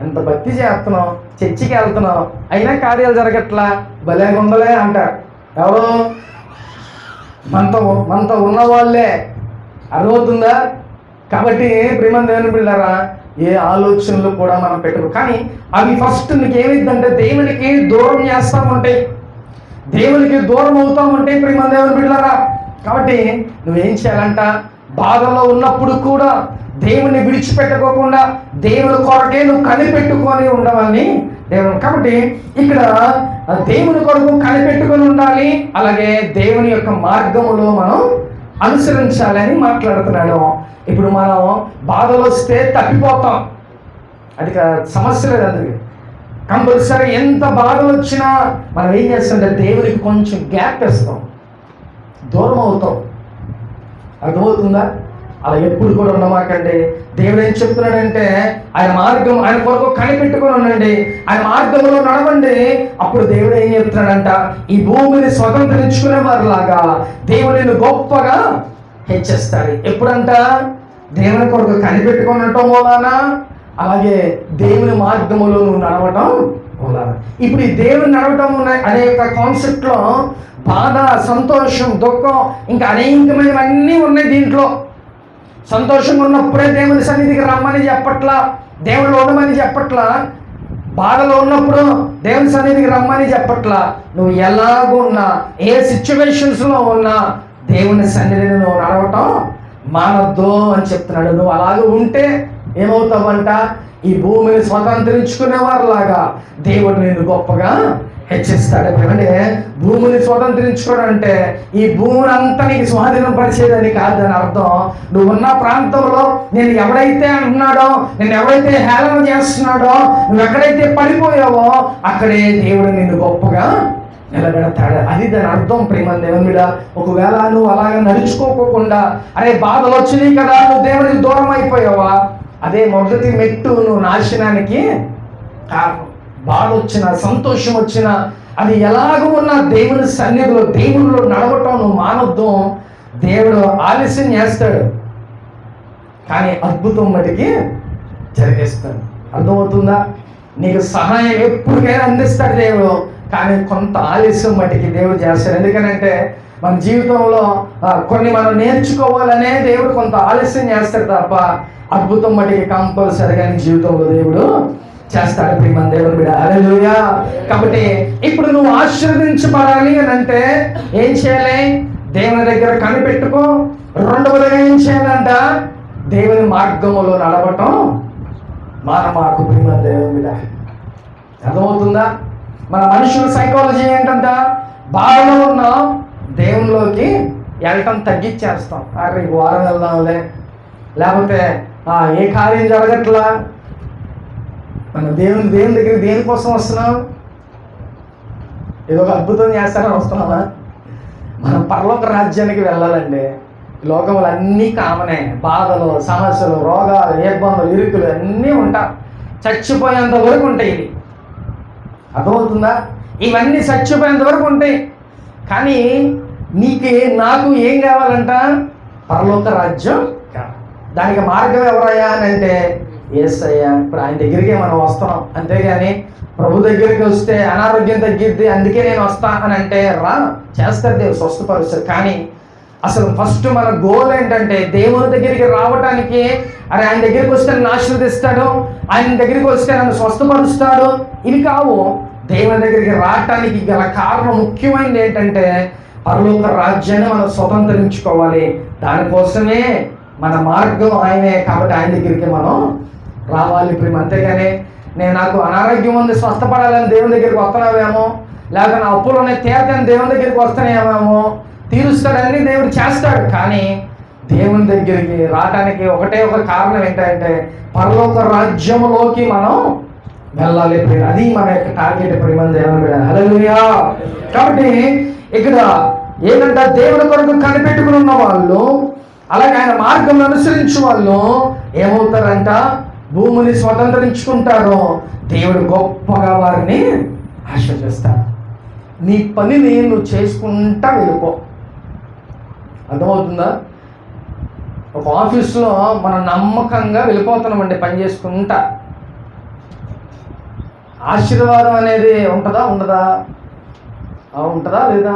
ఎంత భక్తి చేస్తున్నావు, చర్చికి వెళ్తున్నావు, అయినా కార్యాలు జరగట్లా, భలే ఉందలే అంటారు. ఎవరు? మనతో ఉన్న వాళ్ళే. అర్థమవుతుందా? కాబట్టి ప్రేమ దేవుని బిడ్డలారా, ఏ ఆలోచనలు కూడా మనం పెట్టుకో, కానీ అవి ఫస్ట్ నీకు ఏమైందంటే దేవునికి దూరం చేస్తూ ఉంటాయి, దేవునికి దూరం అవుతూ ఉంటాయి ప్రేమ దేవుని బిడ్డలారా. కాబట్టి నువ్వేం చేయాలంట, బాధలో ఉన్నప్పుడు కూడా దేవుని విడిచిపెట్టుకోకుండా దేవుని కొరకే నువ్వు కనిపెట్టుకొని ఉండవని దేవుడు. కాబట్టి ఇక్కడ దేవుని కొరకు కనిపెట్టుకొని ఉండాలి, అలాగే దేవుని యొక్క మార్గములో మనం అనుసరించాలని మాట్లాడుతున్నాడు. ఇప్పుడు మనం బాధలు వస్తే తప్పిపోతాం, అది సమస్య లేదు. అందుకే కంపల్సరీ ఎంత బాధలు వచ్చినా మనం ఏం చేస్తామంటే దేవునికి కొంచెం గ్యాప్ ఇస్తాం, దూరం అవుతాం. అర్థమవుతుందా? అలా ఎప్పుడు కూడా ఉండమాకండి. దేవుడు ఏం చెప్తున్నాడంటే, ఆయన మార్గం, ఆయన కొరకు కనిపెట్టుకొని ఉండండి, ఆయన మార్గంలో నడవండి. అప్పుడు దేవుడు ఏం చెప్తున్నాడంట, ఈ భూమిని స్వతంత్రించుకునే వారిలాగా దేవుడిని గొప్పగా హెచ్చిస్తాడు. ఎప్పుడంట? దేవుని కొరకు కనిపెట్టుకొని ఉండటం మూలాన, అలాగే దేవుని మార్గములో నువ్వు నడవటం మూలాన. ఇప్పుడు ఈ దేవుని నడవటం అనే యొక్క కాన్సెప్ట్లో బాధ, సంతోషం, దుఃఖం, ఇంకా అనేకమైనవన్నీ ఉన్నాయి దీంట్లో. సంతోషంగా ఉన్నప్పుడే దేవుని సన్నిధికి రమ్మని చెప్పట్లా, దేవుళ్ళు ఉండమని చెప్పట్లా. బాధలో ఉన్నప్పుడు దేవుని సన్నిధికి రమ్మని చెప్పట్లా. నువ్వు ఎలాగున్నా, ఏ సిచ్యువేషన్స్లో ఉన్నా దేవుని సన్నిధిని నువ్వు నడవటం మానొద్దు అని చెప్తున్నాడు. నువ్వు అలాగే ఉంటే ఏమవుతావంట, ఈ భూమిని స్వతంత్రించుకునే వారిలాగా దేవుడు నేను గొప్పగా హెచ్చిస్తాడు. అంటే భూమిని స్వతంత్రించుకోవడం అంటే ఈ భూమిని అంతా నీకు స్వాధీనం పరిచేదని కాదని అర్థం. నువ్వు ఉన్న ప్రాంతంలో నేను ఎవడైతే అంటున్నాడో, నేను ఎవడైతే హేళన చేస్తున్నాడో, నువ్వు ఎక్కడైతే పడిపోయావో అక్కడే దేవుడు నిన్ను గొప్పగా నిలబెడతాడు. అది దాని అర్థం ప్రేమ దేవుని మీద. ఒకవేళ నువ్వు అలాగ నడుచుకోకుండా, అరే బాధలు వచ్చినాయి కదా, నువ్వు దేవునికి దూరం అయిపోయావా, అదే మొదటి మెట్టు నువ్వు నాశనానికి కారణం. బాధ వచ్చినా, సంతోషం వచ్చినా, అది ఎలాగో ఉన్న దేవుని సన్నిధిలో, దేవుడిలో నడవటం నువ్వు మానొద్దు. దేవుడు ఆలస్యం చేస్తాడు, కానీ అద్భుతం మటుకి జరిగేస్తాడు. అర్థమవుతుందా? నీకు సహాయం ఎప్పటికైనా అందిస్తాడు దేవుడు. కానీ కొంత ఆలస్యం మటుకి దేవుడు చేస్తాడు. ఎందుకనంటే మన జీవితంలో కొన్ని మనం నేర్చుకోవాలనే దేవుడు కొంత ఆలస్యం చేస్తాడు తప్ప అద్భుతం మటుకి కంపల్సరిగా నీ జీవితంలో దేవుడు చేస్తాడు. ప్రియమైన దేవుని బిడ్డ, హల్లెలూయా. కాబట్టి ఇప్పుడు నువ్వు ఆశీర్వదించబడాలి అని అంటే ఏం చేయాలి? దేవుని దగ్గర కనిపెట్టుకో. రెండవదిగా ఏం చేయాలంట? దేవుని మార్గములో నడవటం మాకు. ప్రియమైన దేవుని బిడ్డ, అర్థమవుతుందా? మన మనుషుల సైకాలజీ ఏంటంట? బాధలో ఉన్న దేవునిలోకి వెళ్ళటం తగ్గించేస్తాం. అరే వారం వెళ్దాంలే, లేకపోతే ఏ కార్యం జరగట్లా, మన దేవుని దగ్గర దేనికోసం వస్తున్నాం? ఏదో ఒక అద్భుతం చేస్తారని వస్తున్నామా? మనం పరలోక రాజ్యానికి వెళ్ళాలండి. లోకములు అన్నీ కామనే. బాధలు, సమస్యలు, రోగాలు, ఇబ్బందులు, ఇరుకులు అన్నీ ఉంటాయి. చచ్చిపోయేంత వరకు ఉంటాయి. ఇవి అర్థమవుతుందా? ఇవన్నీ చచ్చిపోయేంత వరకు ఉంటాయి. కానీ నీకు నాకు ఏం కావాలంట? పరలోక రాజ్యం కావాలి. దానికి మార్గం ఎవరయ్యా అని అంటే యేసయ్యా. ఇప్పుడు ఆయన దగ్గరికి మనం వస్తున్నాం, అంతేగాని ప్రభు దగ్గరికి వస్తే అనారోగ్యం తగ్గిద్ది అందుకే నేను వస్తా అని అంటే రా, చేస్తారు దేవుడు, స్వస్థపరుస్తారు. కానీ అసలు ఫస్ట్ మన గోల్ ఏంటంటే దేవుని దగ్గరికి రావటానికి. అరే ఆయన దగ్గరికి వస్తే నన్ను ఆశీర్వదిస్తాడు, ఆయన దగ్గరికి వస్తే నన్ను స్వస్థపరుస్తాడు, ఇవి కావు. దేవుని దగ్గరికి రావటానికి గల కారణం ముఖ్యమైనది ఏంటంటే పరలోక రాజ్యాన్ని మనం స్వతంత్రించుకోవాలి. దానికోసమే మన మార్గం ఆయనే. కాబట్టి ఆయన దగ్గరికి మనం రావాలి ప్రేమ. అంతేగాని నాకు అనారోగ్యం ఉంది స్వస్థపడాలని దేవుని దగ్గరికి వస్తున్నావేమో, లేకపోతే నా అప్పులు ఉన్నాయి తీరతని దేవుని దగ్గరికి వస్తున్నాయేమో, తీరుస్తాడని దేవుడు చేస్తాడు. కానీ దేవుని దగ్గరికి రావడానికి ఒకటే ఒక కారణం ఏంటంటే పరలోక రాజ్యంలోకి మనం వెళ్ళాలి ప్రేమ. అది మన యొక్క టార్గెట్ ప్రేమ. దేవుని హల్లెలూయా. కాబట్టి ఇక్కడ ఏంటంటే దేవుని కొరకు కనిపెట్టుకుని ఉన్న వాళ్ళు, అలాగే ఆయన మార్గం అనుసరించే వాళ్ళు ఏమవుతారంట? భూమిని స్వతంత్రించుకుంటారు. దేవుడు గొప్పగా వారిని ఆశీర్వదిస్తాడు. నీ పనిని నువ్వు చేసుకుంటా వెళ్ళిపో. అర్థమవుతుందా? ఒక ఆఫీస్లో మనం నమ్మకంగా వెళ్ళిపోతున్నామండి పని చేసుకుంటా. ఆశీర్వాదం అనేది ఉంటుందా ఉండదా? ఉంటుందా లేదా?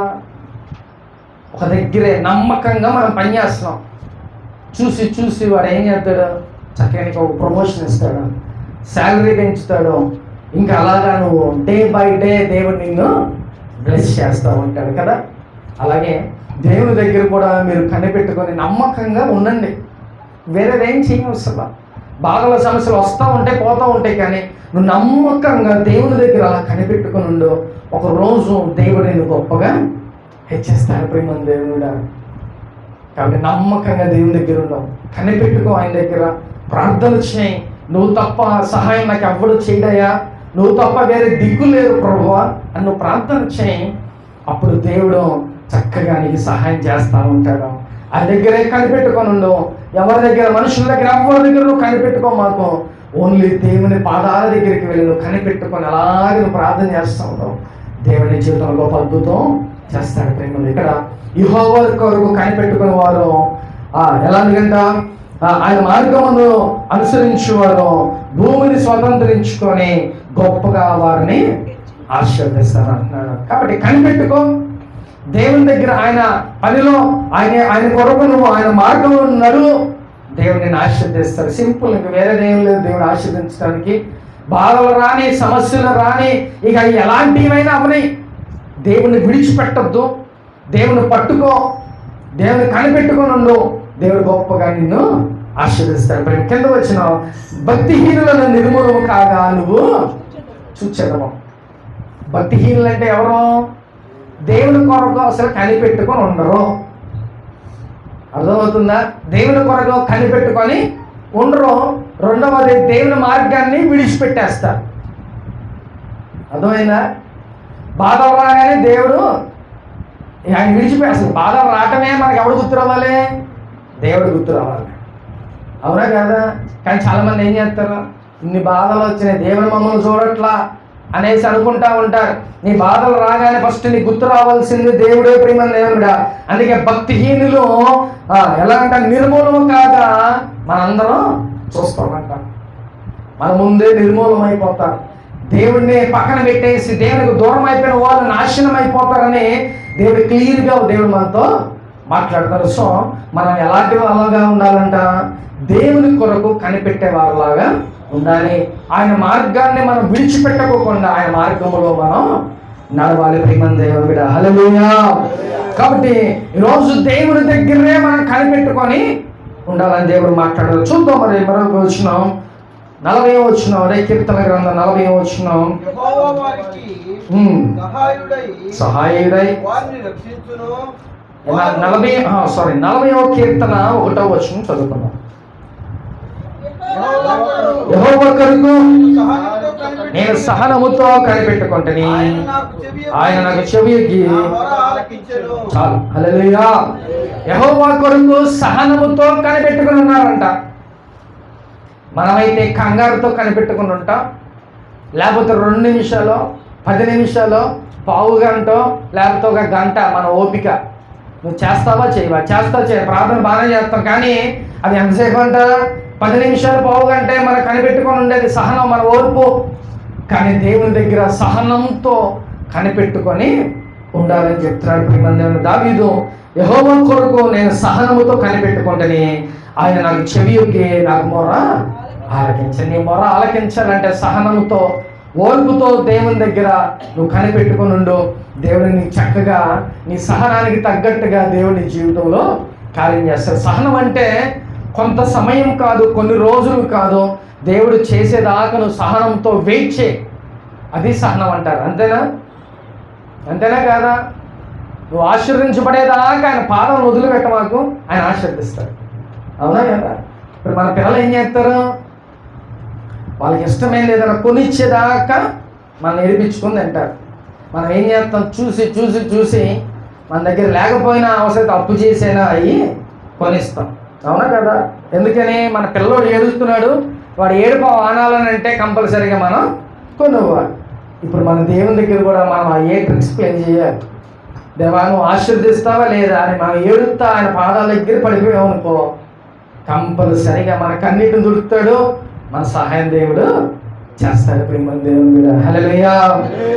ఒక దగ్గరే నమ్మకంగా మనం పని చేస్తున్నాం. చూసి వాడు ఏం చేస్తాడు? చక్కగా నీకు ఒక ప్రమోషన్ ఇస్తాడు, శాలరీ పెంచుతాడు. ఇంకా అలాగా నువ్వు డే బై డే దేవుడు నిన్ను బ్లెస్ చేస్తూ ఉంటాడు కదా. అలాగే దేవుని దగ్గర కూడా మీరు కనిపెట్టుకొని నమ్మకంగా ఉండండి. వేరేదేం చేయవసరం. బాధల సమస్యలు వస్తూ ఉంటాయి పోతూ ఉంటాయి, కానీ నువ్వు నమ్మకంగా దేవుని దగ్గర అలా కనిపెట్టుకుని ఉండు. ఒక రోజు దేవుడు నిన్ను గొప్పగా హెచ్చిస్తాడు ప్రేమ దేవుడా. కాబట్టి నమ్మకంగా దేవుని దగ్గర ఉండవు, కనిపెట్టుకో. ఆయన దగ్గర ప్రార్థన చేయి. నువ్వు తప్ప సహాయం నాకు ఎవ్వడు చేయడయా, నువ్వు తప్ప వేరే దిక్కు లేరు ప్రభువా అని నువ్వు ప్రార్థన చేయి. అప్పుడు దేవుడు చక్కగా నీకు సహాయం చేస్తూ ఉంటాడు. ఆ దగ్గరే కనిపెట్టుకొని ఉండు. ఎవరి దగ్గర, మనుషుల దగ్గర ఎవరి దగ్గర నువ్వు కనిపెట్టుకో. మాకు ఓన్లీ దేవుని పాదాల దగ్గరికి వెళ్ళి నువ్వు కనిపెట్టుకొని అలాగే నువ్వు ప్రార్థన చేస్తూ ఉంటావు. దేవుని జీవితంలో గొప్ప అద్భుతం చేస్తాడు ప్రేమ. ఇక్కడ యెహోవా కొరకు కనిపెట్టుకుని వారు ఎలాంటికంట ఆయన మార్గమును అనుసరించేవారు భూమిని స్వతంత్రించుకొని గొప్పగా వారిని ఆశీర్వదిస్తారు అంటున్నాడు. కాబట్టి కనిపెట్టుకో. దేవుని దగ్గర ఆయన పనిలో ఆయన కొరకు నువ్వు ఆయన మార్గంలో నడువు, దేవుడిని ఆశీర్వదిస్తాడు. సింపుల్. ఇంక వేరేదేం లేదు దేవుని ఆశీర్వదించడానికి. బాధలు రాని, సమస్యలు రాని, ఇక ఎలాంటివైనా అవని, దేవుని విడిచిపెట్టద్దు. దేవుని పట్టుకో, దేవుని కనిపెట్టుకొని ఉండు. దేవుడు గొప్పగా నిన్ను ఆశీర్వదిస్తాడు. కింద వచ్చిన భక్తిహీనులను నిర్మూలము కాగా నువ్వు చూచెదము. భక్తిహీనులు అంటే ఎవరు? దేవుని కొరకు అసలు కనిపెట్టుకొని ఉండరు. అర్థమవుతుందా? దేవుని కొరకు కనిపెట్టుకొని ఉండరు. రెండవది దేవుని మార్గాన్ని విడిచిపెట్టేస్తారు. అర్థమైందా? బాధలు రాగానే దేవుడు ఆయన విడిచిపెట్టేస్తారు. బాధలు రావటమే మనకు ఎవడు గుర్తు రావాలి? దేవుడు గుర్తు రావాలి. అవునా కదా? కానీ చాలామంది ఏం చేస్తారు? ఇన్ని బాధలు వచ్చినాయి, దేవుని మమ్మల్ని చూడట్లా అనేసి అనుకుంటా ఉంటారు. నీ బాధలు రాగానే ఫస్ట్ నీ గుర్తు రావాల్సింది దేవుడే ప్రేమ దేవుడా. అందుకే భక్తిహీనులు ఎలా అంటే నిర్మూలము కాగా మనందరం చూస్తామంట. మన ముందే నిర్మూలమైపోతారు. దేవుడిని పక్కన పెట్టేసి దేవునికి దూరం అయిపోయిన వాళ్ళు నాశనం అయిపోతారని దేవుడు క్లియర్గా దేవుడు మనతో మాట్లాడతారు. సో మనం ఎలాంటి వాళ్ళగా ఉండాలంట? దేవుని కొరకు కనిపెట్టే వారిలాగా ఉండాలి. ఆయన మార్గాన్ని మనం విడిచిపెట్టకోకుండా ఆయన మార్గంలో మనం నడవాలి. ప్రియమైన దేవుని బిడ్డ, హల్లెలూయా. కాబట్టి ఈరోజు దేవుని దగ్గరే మనం కనిపెట్టుకొని ఉండాలని దేవుడు మాట్లాడారు. చూద్దాం మరి మరొక వచనం, 40వ వచనం, అదే కీర్తన గ్రంథం 40వ వచనం. సహాయుడై 40వ కీర్తన 1వ వచనం చదువుకున్నాం. యెహోవా కొరకు నేను సహనముతో కనిపెట్టుకుంటుని, ఆయన నాకు చెవియొగ్గి చాలు. హల్లెలూయా. యెహోవా కొరకు సహనముతో కనిపెట్టుకుని ఉన్నారంట. మనమైతే కంగారుతో కనిపెట్టుకుని ఉంటాం, లేకపోతే 2 నిమిషాలు 10 నిమిషాలు పావు గంట లేకపోతే 1 గంట మన ఓపిక. నువ్వు చేస్తావా చేయవా, ప్రార్థన బాగానే చేస్తాం, కానీ అది ఎంతసేపు అంట? 10 నిమిషాలు పావు గంటే మనం కనిపెట్టుకొని ఉండేది సహనం, మన ఓర్పు. కానీ దేవుని దగ్గర సహనంతో కనిపెట్టుకొని ఉండాలని చెప్తున్నాడు. ప్రియమైన దావీదు, యెహోవా కొరకు నేను సహనముతో కనిపెట్టుకుంటేనే ఆయన నాకు చెవియొగ్గి నాకు మొర ఆలకించండి. నీ మొర ఆలకించాలంటే సహనంతో ఓర్పుతో దేవుని దగ్గర నువ్వు కనిపెట్టుకుని ఉండు. దేవుడిని చక్కగా నీ సహనానికి తగ్గట్టుగా దేవుని జీవితంలో కార్యం చేస్తాడు. సహనం అంటే కొంత సమయం కాదు, కొన్ని రోజులు కాదు, దేవుడు చేసేదాకా నువ్వు సహనంతో వెయిట్ చేయి. అది సహనం అంటారు. అంతేనా కాదా? నువ్వు ఆశీర్వదించబడేదాకా ఆయన పాదం వదిలిపెట్ట, మాకు ఆయన ఆశీర్వదిస్తాడు. అవునా కదా? ఇప్పుడు మన పిల్లలు ఏం చేస్తారు? వాళ్ళకి ఇష్టమైన ఏదైనా కొనిచ్చేదాకా మనం నేర్పించుకుని తింటారు. మనం ఏం చేస్తాం? చూసి మన దగ్గర లేకపోయినా అవసరం అప్పు చేసైనా అవి కొనిస్తాం. అవునా కదా? ఎందుకని? మన పిల్లోడు ఏడుస్తున్నాడు, వాడు ఏడుపు ఆనాలని అంటే కంపల్సరీగా మనం కొనుక్కోవాలి. ఇప్పుడు మన దేవుని దగ్గర కూడా మనం ఏ ట్రిక్స్ ప్లే చేయాలి? దేవా నువ్వు ఆశీర్దిస్తావా లేదా అని మనం ఏడుస్తా ఆయన పాదాల దగ్గర పడిపోయాం అనుకో, కంపల్సరీగా మన కన్నీటిని దుడుతాడు, మన సహాయం దేవుడు చేస్తాడు. ప్రియమైన దేవుని మీద హల్లెలూయా.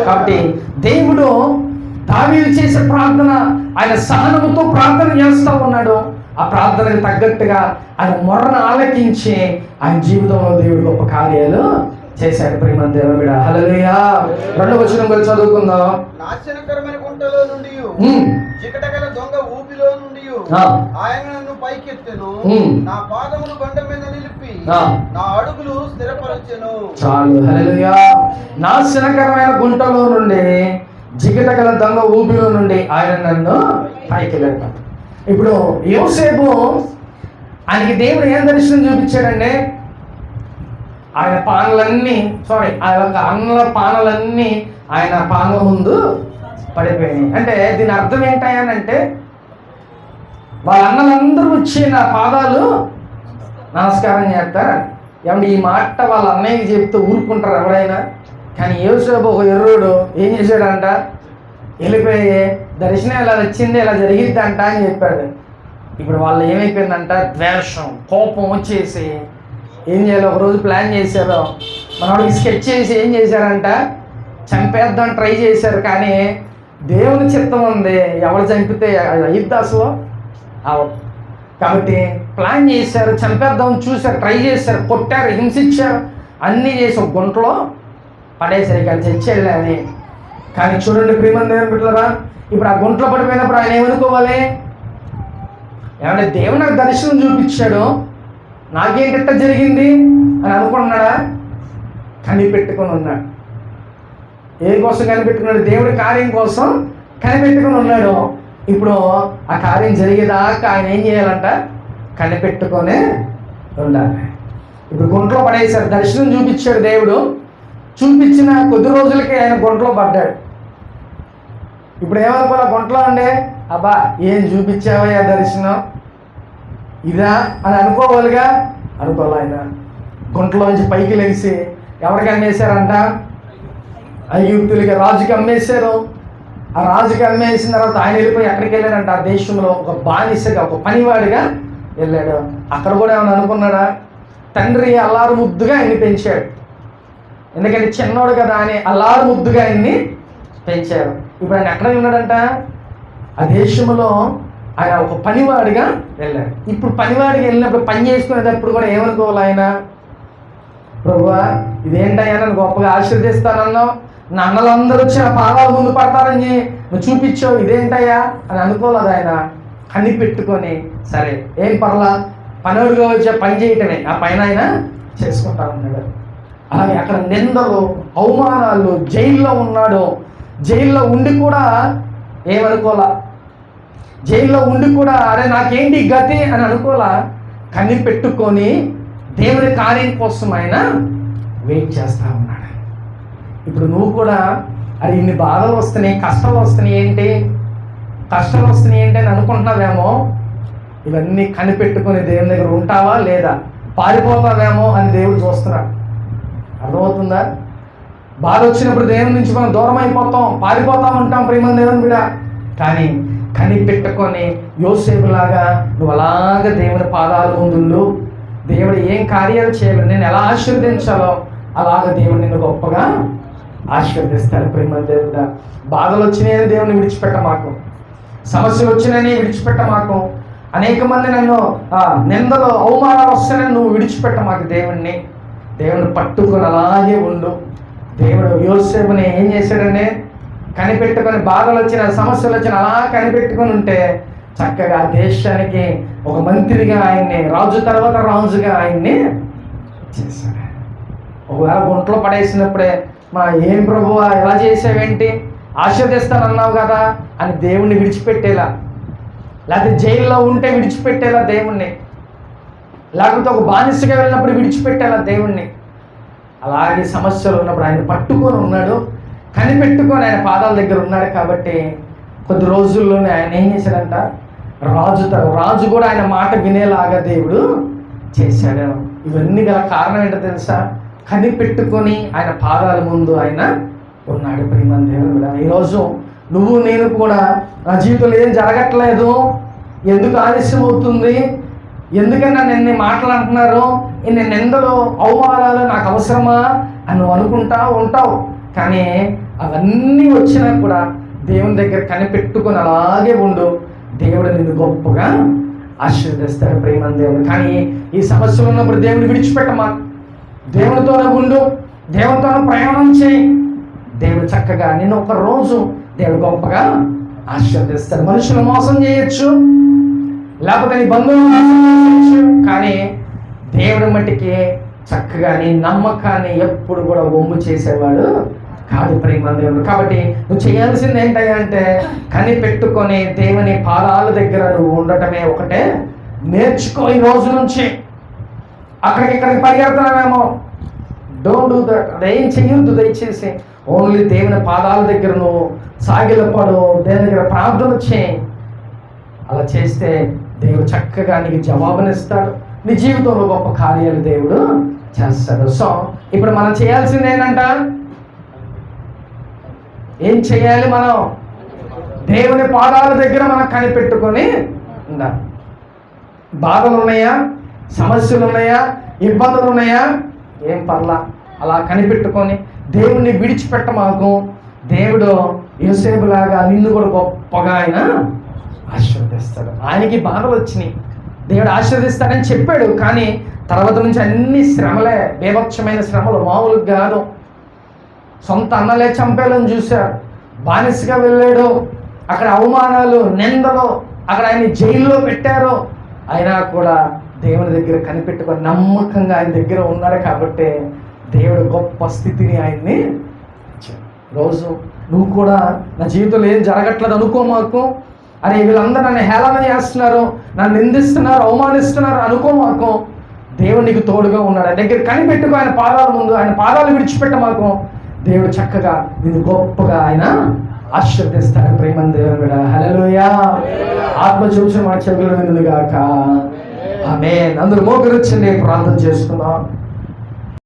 కాబట్టి దేవుడు దావీదు చేసే ప్రార్థన, ఆయన సహనముతో ప్రార్థన చేస్తూ ఉన్నాడు. ఆ ప్రార్థనకు తగ్గట్టుగా ఆయన మొర్రను ఆలకించి ఆయన జీవితంలో దేవుడు గొప్ప కార్యాలు చేశాడు. ప్రియమైన దేవుని మీద హల్లెలూయా. 2వ వచనం కూడా చదువుకుందాం. నాశనకరమైన గుంటలో నుండి చికటగల దొంగ ఊపిలో నుండి ఆయన నన్ను పైకెత్తెను, నా పాదములు బండ మీద నిలిపి నా అడుగులు స్థిరపరచెను. చాలు. హల్లెలూయా. నాశనకరమైన గుంటలో నుండి జిగటగల దొంగ ఊపిలో నుండి ఆయన నన్ను పైకి లేపాడు. ఇప్పుడు యోసేపు, ఆయనకి దేవుడు ఏం దర్శనం చూపించాడంటే, ఆయన అన్నల పానలన్నీ ఆయన పానల ముందు పడిపోయినాయి. అంటే దీని అర్థం ఏంటంటే, వాళ్ళ అన్నలందరూ వచ్చి నా పాదాలు నమస్కారం చేస్తారు. ఏమంటే ఈ మాట వాళ్ళ అన్నయ్యకి చెప్తూ ఊరుకుంటారు ఎవరైనా? కానీ యోసేపు ఒక ఎర్రోడు ఏం చేశాడంట? వెళ్ళిపోయి దర్శనం ఇలా వచ్చింది, ఇలా జరిగిద్దంట అని చెప్పాడు. ఇప్పుడు వాళ్ళు ఏమైపోయిందంట? ద్వేషం, కోపం వచ్చేసి ఏం చేయాలి? ఒకరోజు ప్లాన్ చేశారు, మనవాడికి స్కెచ్ చేసి ఏం చేశారంట? చంపేద్దాం ట్రై చేశారు. కానీ దేవుని చిత్తం ఉంది, ఎవరు చంపితే అయ్యిద్ది అసలు. కాబట్టి ప్లాన్ చేశారు, చంపేద్దాం చూశారు, ట్రై చేశారు, కొట్టారు, హింసించారు, అన్నీ చేసి ఒక గుంటలో పడేసరి కానీ చచ్చేళ్ళే అని. కానీ చూడండి ప్రియమైన దేవుని బిడ్డలారా, ఇప్పుడు ఆ గుంటలో పడిపోయినప్పుడు ఆయన ఏమనుకోవాలి? ఏమంటే దేవుడు నాకు దర్శనం చూపించాడు, నాకేంటిట్ట జరిగింది అని అనుకున్నాడా? కనిపెట్టుకొని ఉన్నాడు. ఏ కోసం కనిపెట్టుకున్నాడు? దేవుడి కార్యం కోసం కనిపెట్టుకొని ఉన్నాడు. ఇప్పుడు ఆ కార్యం జరిగేదాకా ఆయన ఏం చేయాలంట? కనిపెట్టుకొనే ఉండాలి. ఇప్పుడు గుంటలో పడేశారు, దర్శనం చూపించాడు దేవుడు, చూపించిన కొద్ది రోజులకి ఆయన గుంటలో పడ్డాడు. ఇప్పుడు ఏమనుకోవాలి? గుంటలో ఉండే అబ్బా ఏం చూపించావయ్యా దర్శనం ఇదా అని అనుకోవాలిగా. అనుకోవాలి. ఆయన గుంటలోంచి పైకి లేచి ఎవరికి అమ్మేశారంట? ఐగుప్తులకి, రాజుకి అమ్మేశారు. ఆ రాజుకి అమ్మేసిన తర్వాత ఆయన వెళ్ళిపోయి ఎక్కడికి వెళ్ళాడంట? ఆ దేశంలో ఒక బానిసగా, ఒక పనివాడిగా వెళ్ళాడు. అక్కడ కూడా ఏమైనా అనుకున్నాడా? తండ్రి అల్లారు ముద్దుగా ఆయన్ని పెంచాడు. ఎందుకంటే చిన్నోడు కదా అని అల్లారు ముద్దుగా ఆయన్ని పెంచారు. ఇప్పుడు ఆయన ఎక్కడ ఉన్నాడంట? ఆ దేశంలో ఆయన ఒక పనివాడిగా వెళ్ళాడు. ఇప్పుడు పనివాడిగా వెళ్ళినప్పుడు పని చేసుకునేటప్పుడు కూడా ఏమనుకోవాలి ఆయన? ప్రభువా, ఇదేంటయ్యా నన్ను గొప్పగా ఆశీర్వదిస్తానన్నావు, నా అన్నలందరూ వచ్చి నా పాదాల ముందు పడతారని నువ్వు చూపించావు, ఇదేంటయ్యా అని అనుకోలేదు. ఆయన కని పెట్టుకొని సరే ఏం పర్లా, పనివాడిగా వచ్చే పని చేయటమే, ఆ పైన ఆయన చేసుకుంటా ఉన్నాడు. అలాగే అక్కడ నిందలు, అవమానాలు, జైల్లో ఉన్నాడు. జైల్లో ఉండి కూడా ఏమనుకోలా, జైల్లో ఉండి కూడా అరే నాకేంటి గతి అని అనుకోలా. కని పెట్టుకొని దేవుని కార్యం కోసం ఆయన వెయిట్ చేస్తూ ఉన్నాడు. ఇప్పుడు నువ్వు కూడా అరే ఇన్ని బాధలు వస్తున్నాయి, కష్టాలు వస్తున్నాయి ఏంటి, కష్టాలు వస్తున్నాయి ఏంటి అని అనుకుంటున్నావేమో. ఇవన్నీ కనిపెట్టుకొని దేవుని దగ్గర ఉంటావా లేదా, పారిపోతావేమో అని దేవుడు చూస్తున్నాడు. అర్థమవుతుందా? బాధ వచ్చినప్పుడు దేవుని నుంచి మనం దూరం అయిపోతాం, పారిపోతా ఉంటాం ప్రేమ దేవుని బిడ్డ. కానీ కనిపెట్టుకొని యోసేపులాగా నువ్వు అలాగ దేవుని పాదాల ముందు దేవుడు ఏం కార్యాలు చేయాలి, నేను ఎలా ఆశీర్వదించాలో అలాగ దేవుడు నిన్ను గొప్పగా ఆశీర్వదిస్తాడు. ప్రేమ దేవుడా, బాధలు వచ్చినాయని దేవుని విడిచిపెట్ట మాకు, సమస్యలు వచ్చినాయని విడిచిపెట్ట మాకు, అనేక మంది నన్ను నిందలు అవమానాలు వస్తాయని నువ్వు విడిచిపెట్ట మాకు. దేవుని పట్టుకొని అలాగే ఉండు. దేవుడు యోసేపుని ఏం చేశాడనే కనిపెట్టుకొని, బాధలు వచ్చిన సమస్యలు వచ్చిన అలా కనిపెట్టుకొని ఉంటే చక్కగా దేశానికి ఒక మంత్రిగా ఆయన్ని, రాజు తర్వాత రాజుగా ఆయన్ని చేశాడు. ఒకవేళ గుంట్లో పడేసినప్పుడే ఏం ప్రభువా ఎలా చేసావేంటి, ఆశీర్వదిస్తానన్నావు కదా అని దేవుణ్ణి విడిచిపెట్టేలా, లేకపోతే జైల్లో ఉంటే విడిచిపెట్టేలా దేవుణ్ణి, లేకపోతే ఒక బానిసగా వెళ్ళినప్పుడు విడిచిపెట్టేలా దేవుణ్ణి. అలాగే సమస్యలు ఉన్నప్పుడు ఆయన పట్టుకొని ఉన్నాడు, కనిపెట్టుకొని ఆయన పాదాల దగ్గర ఉన్నాడు. కాబట్టి కొద్ది రోజుల్లోనే ఆయన ఏం చేశాడంట, రాజు కూడా ఆయన మాట వినేలాగా దేవుడు చేశాడు. ఇవన్నీ గల కారణం ఏంటో తెలుసా? కనిపెట్టుకొని ఆయన పాదాల ముందు ఆయన ఉన్నాడు. ప్రేమ దేవుడు, ఈరోజు నువ్వు నేను కూడా నా జీవితంలో ఏం జరగట్లేదు, ఎందుకు ఆలస్యం అవుతుంది, ఎందుకని నన్ను ఎన్ని మాటలు అంటున్నారు, ఇన్ని నిందలు అవమానాలు నాకు అవసరమా అని నువ్వు అనుకుంటా ఉంటావు. కానీ అవన్నీ వచ్చినా కూడా దేవుని దగ్గర కనిపెట్టుకొని అలాగే ఉండు, దేవుడు నిన్ను గొప్పగా ఆశీర్వదిస్తాడు. ప్రేమ దేవుడు. కానీ ఈ సమస్యలు ఉన్నప్పుడు దేవుని విడిచిపెట్టమా, దేవునితోనే ఉండు, దేవునితోనే ప్రయాణం చేయి. దేవుడు చక్కగా నిన్ను ఒక రోజు దేవుడు గొప్పగా ఆశీర్వదిస్తాడు. మనుషులు మోసం చేయొచ్చు, లేకపోతే నీ బంధువులు మోసం చేయొచ్చు, కానీ దేవుడి మట్టికి చక్కగా నీ నమ్మకాన్ని ఎప్పుడు కూడా ఒమ్ము చేసేవాడు కాదు. ప్రేమ దేవుడు. కాబట్టి నువ్వు చేయాల్సింది ఏంటంటే కనిపెట్టుకొని దేవుని పాదాల దగ్గర నువ్వు ఉండటమే ఒకటే నేర్చుకో. ఈ రోజు నుంచి అక్కడికి పరిగెడుతున్నామేమో, డోంట్ డూ దట్, అదేం చెయ్యొద్దు దయచేసి. ఓన్లీ దేవుని పాదాల దగ్గర నువ్వు సాగిలపడు, దేవుని దగ్గర ప్రార్థన చేయి. అలా చేస్తే దేవుడు చక్కగా నీకు జవాబునిస్తాడు, నీ జీవితంలో గొప్ప కార్యాలు దేవుడు చేస్తాడు. సో ఇప్పుడు మనం చేయాల్సింది ఏంటంట, ఏం చేయాలి? మనం దేవుని పాదాల దగ్గర మనం కనిపెట్టుకొని ఉండాలి. బాధలు ఉన్నాయా, సమస్యలు ఉన్నాయా, ఇబ్బందులు ఉన్నాయా, ఏం పర్లా, అలా కనిపెట్టుకొని దేవుణ్ణి విడిచిపెట్ట మాకు. దేవుడు యోసేపులాగా నిన్ను కూడా గొప్పగా ఆయన ఆశీర్వదిస్తాడు. ఆయనకి బాధలు వచ్చినాయి, దేవుడు ఆశీర్వదిస్తాడని చెప్పాడు. కానీ తర్వాత నుంచి అన్ని శ్రమలే, బీభత్సమైన శ్రమలు, మామూలుగా కాదు. సొంత అన్నలే చంపేయాలని చూశారు, బానిసగా వెళ్ళాడు, అక్కడ అవమానాలు, నిందలు, అక్కడ ఆయన జైల్లో పెట్టారు. అయినా కూడా దేవుని దగ్గర కనిపెట్టుకొని నమ్మకంగా ఆయన దగ్గర ఉన్నాడు. కాబట్టి దేవుడు గొప్ప స్థితిని ఆయన్ని ఇచ్చాడు. రోజు నువ్వు కూడా నా జీవితంలో ఏం జరగట్లేదు అనుకో మాకు, అరే వీళ్ళందరూ నన్ను హేళన చేస్తున్నారు, నన్ను నిందిస్తున్నారు, అవమానిస్తున్నారు అనుకో మాకు. దేవుడు నీకు తోడుగా ఉన్నాడు. ఆయన దగ్గర కనిపెట్టుకో, ఆయన పాదాల ముందు, ఆయన పాదాలు విడిచిపెట్ట మాకు. దేవుడు చక్కగా నిన్ను గొప్పగా ఆయన ఆశీర్వదిస్తాడు. ప్రేమ దేవుని బిడ్డ, హల్లెలూయా. ఆత్మ చూసి మన చెవులు వినుగాక. ఆమేన్. అందరూ మోకరించండి, ప్రార్థన చేసుకుందాం.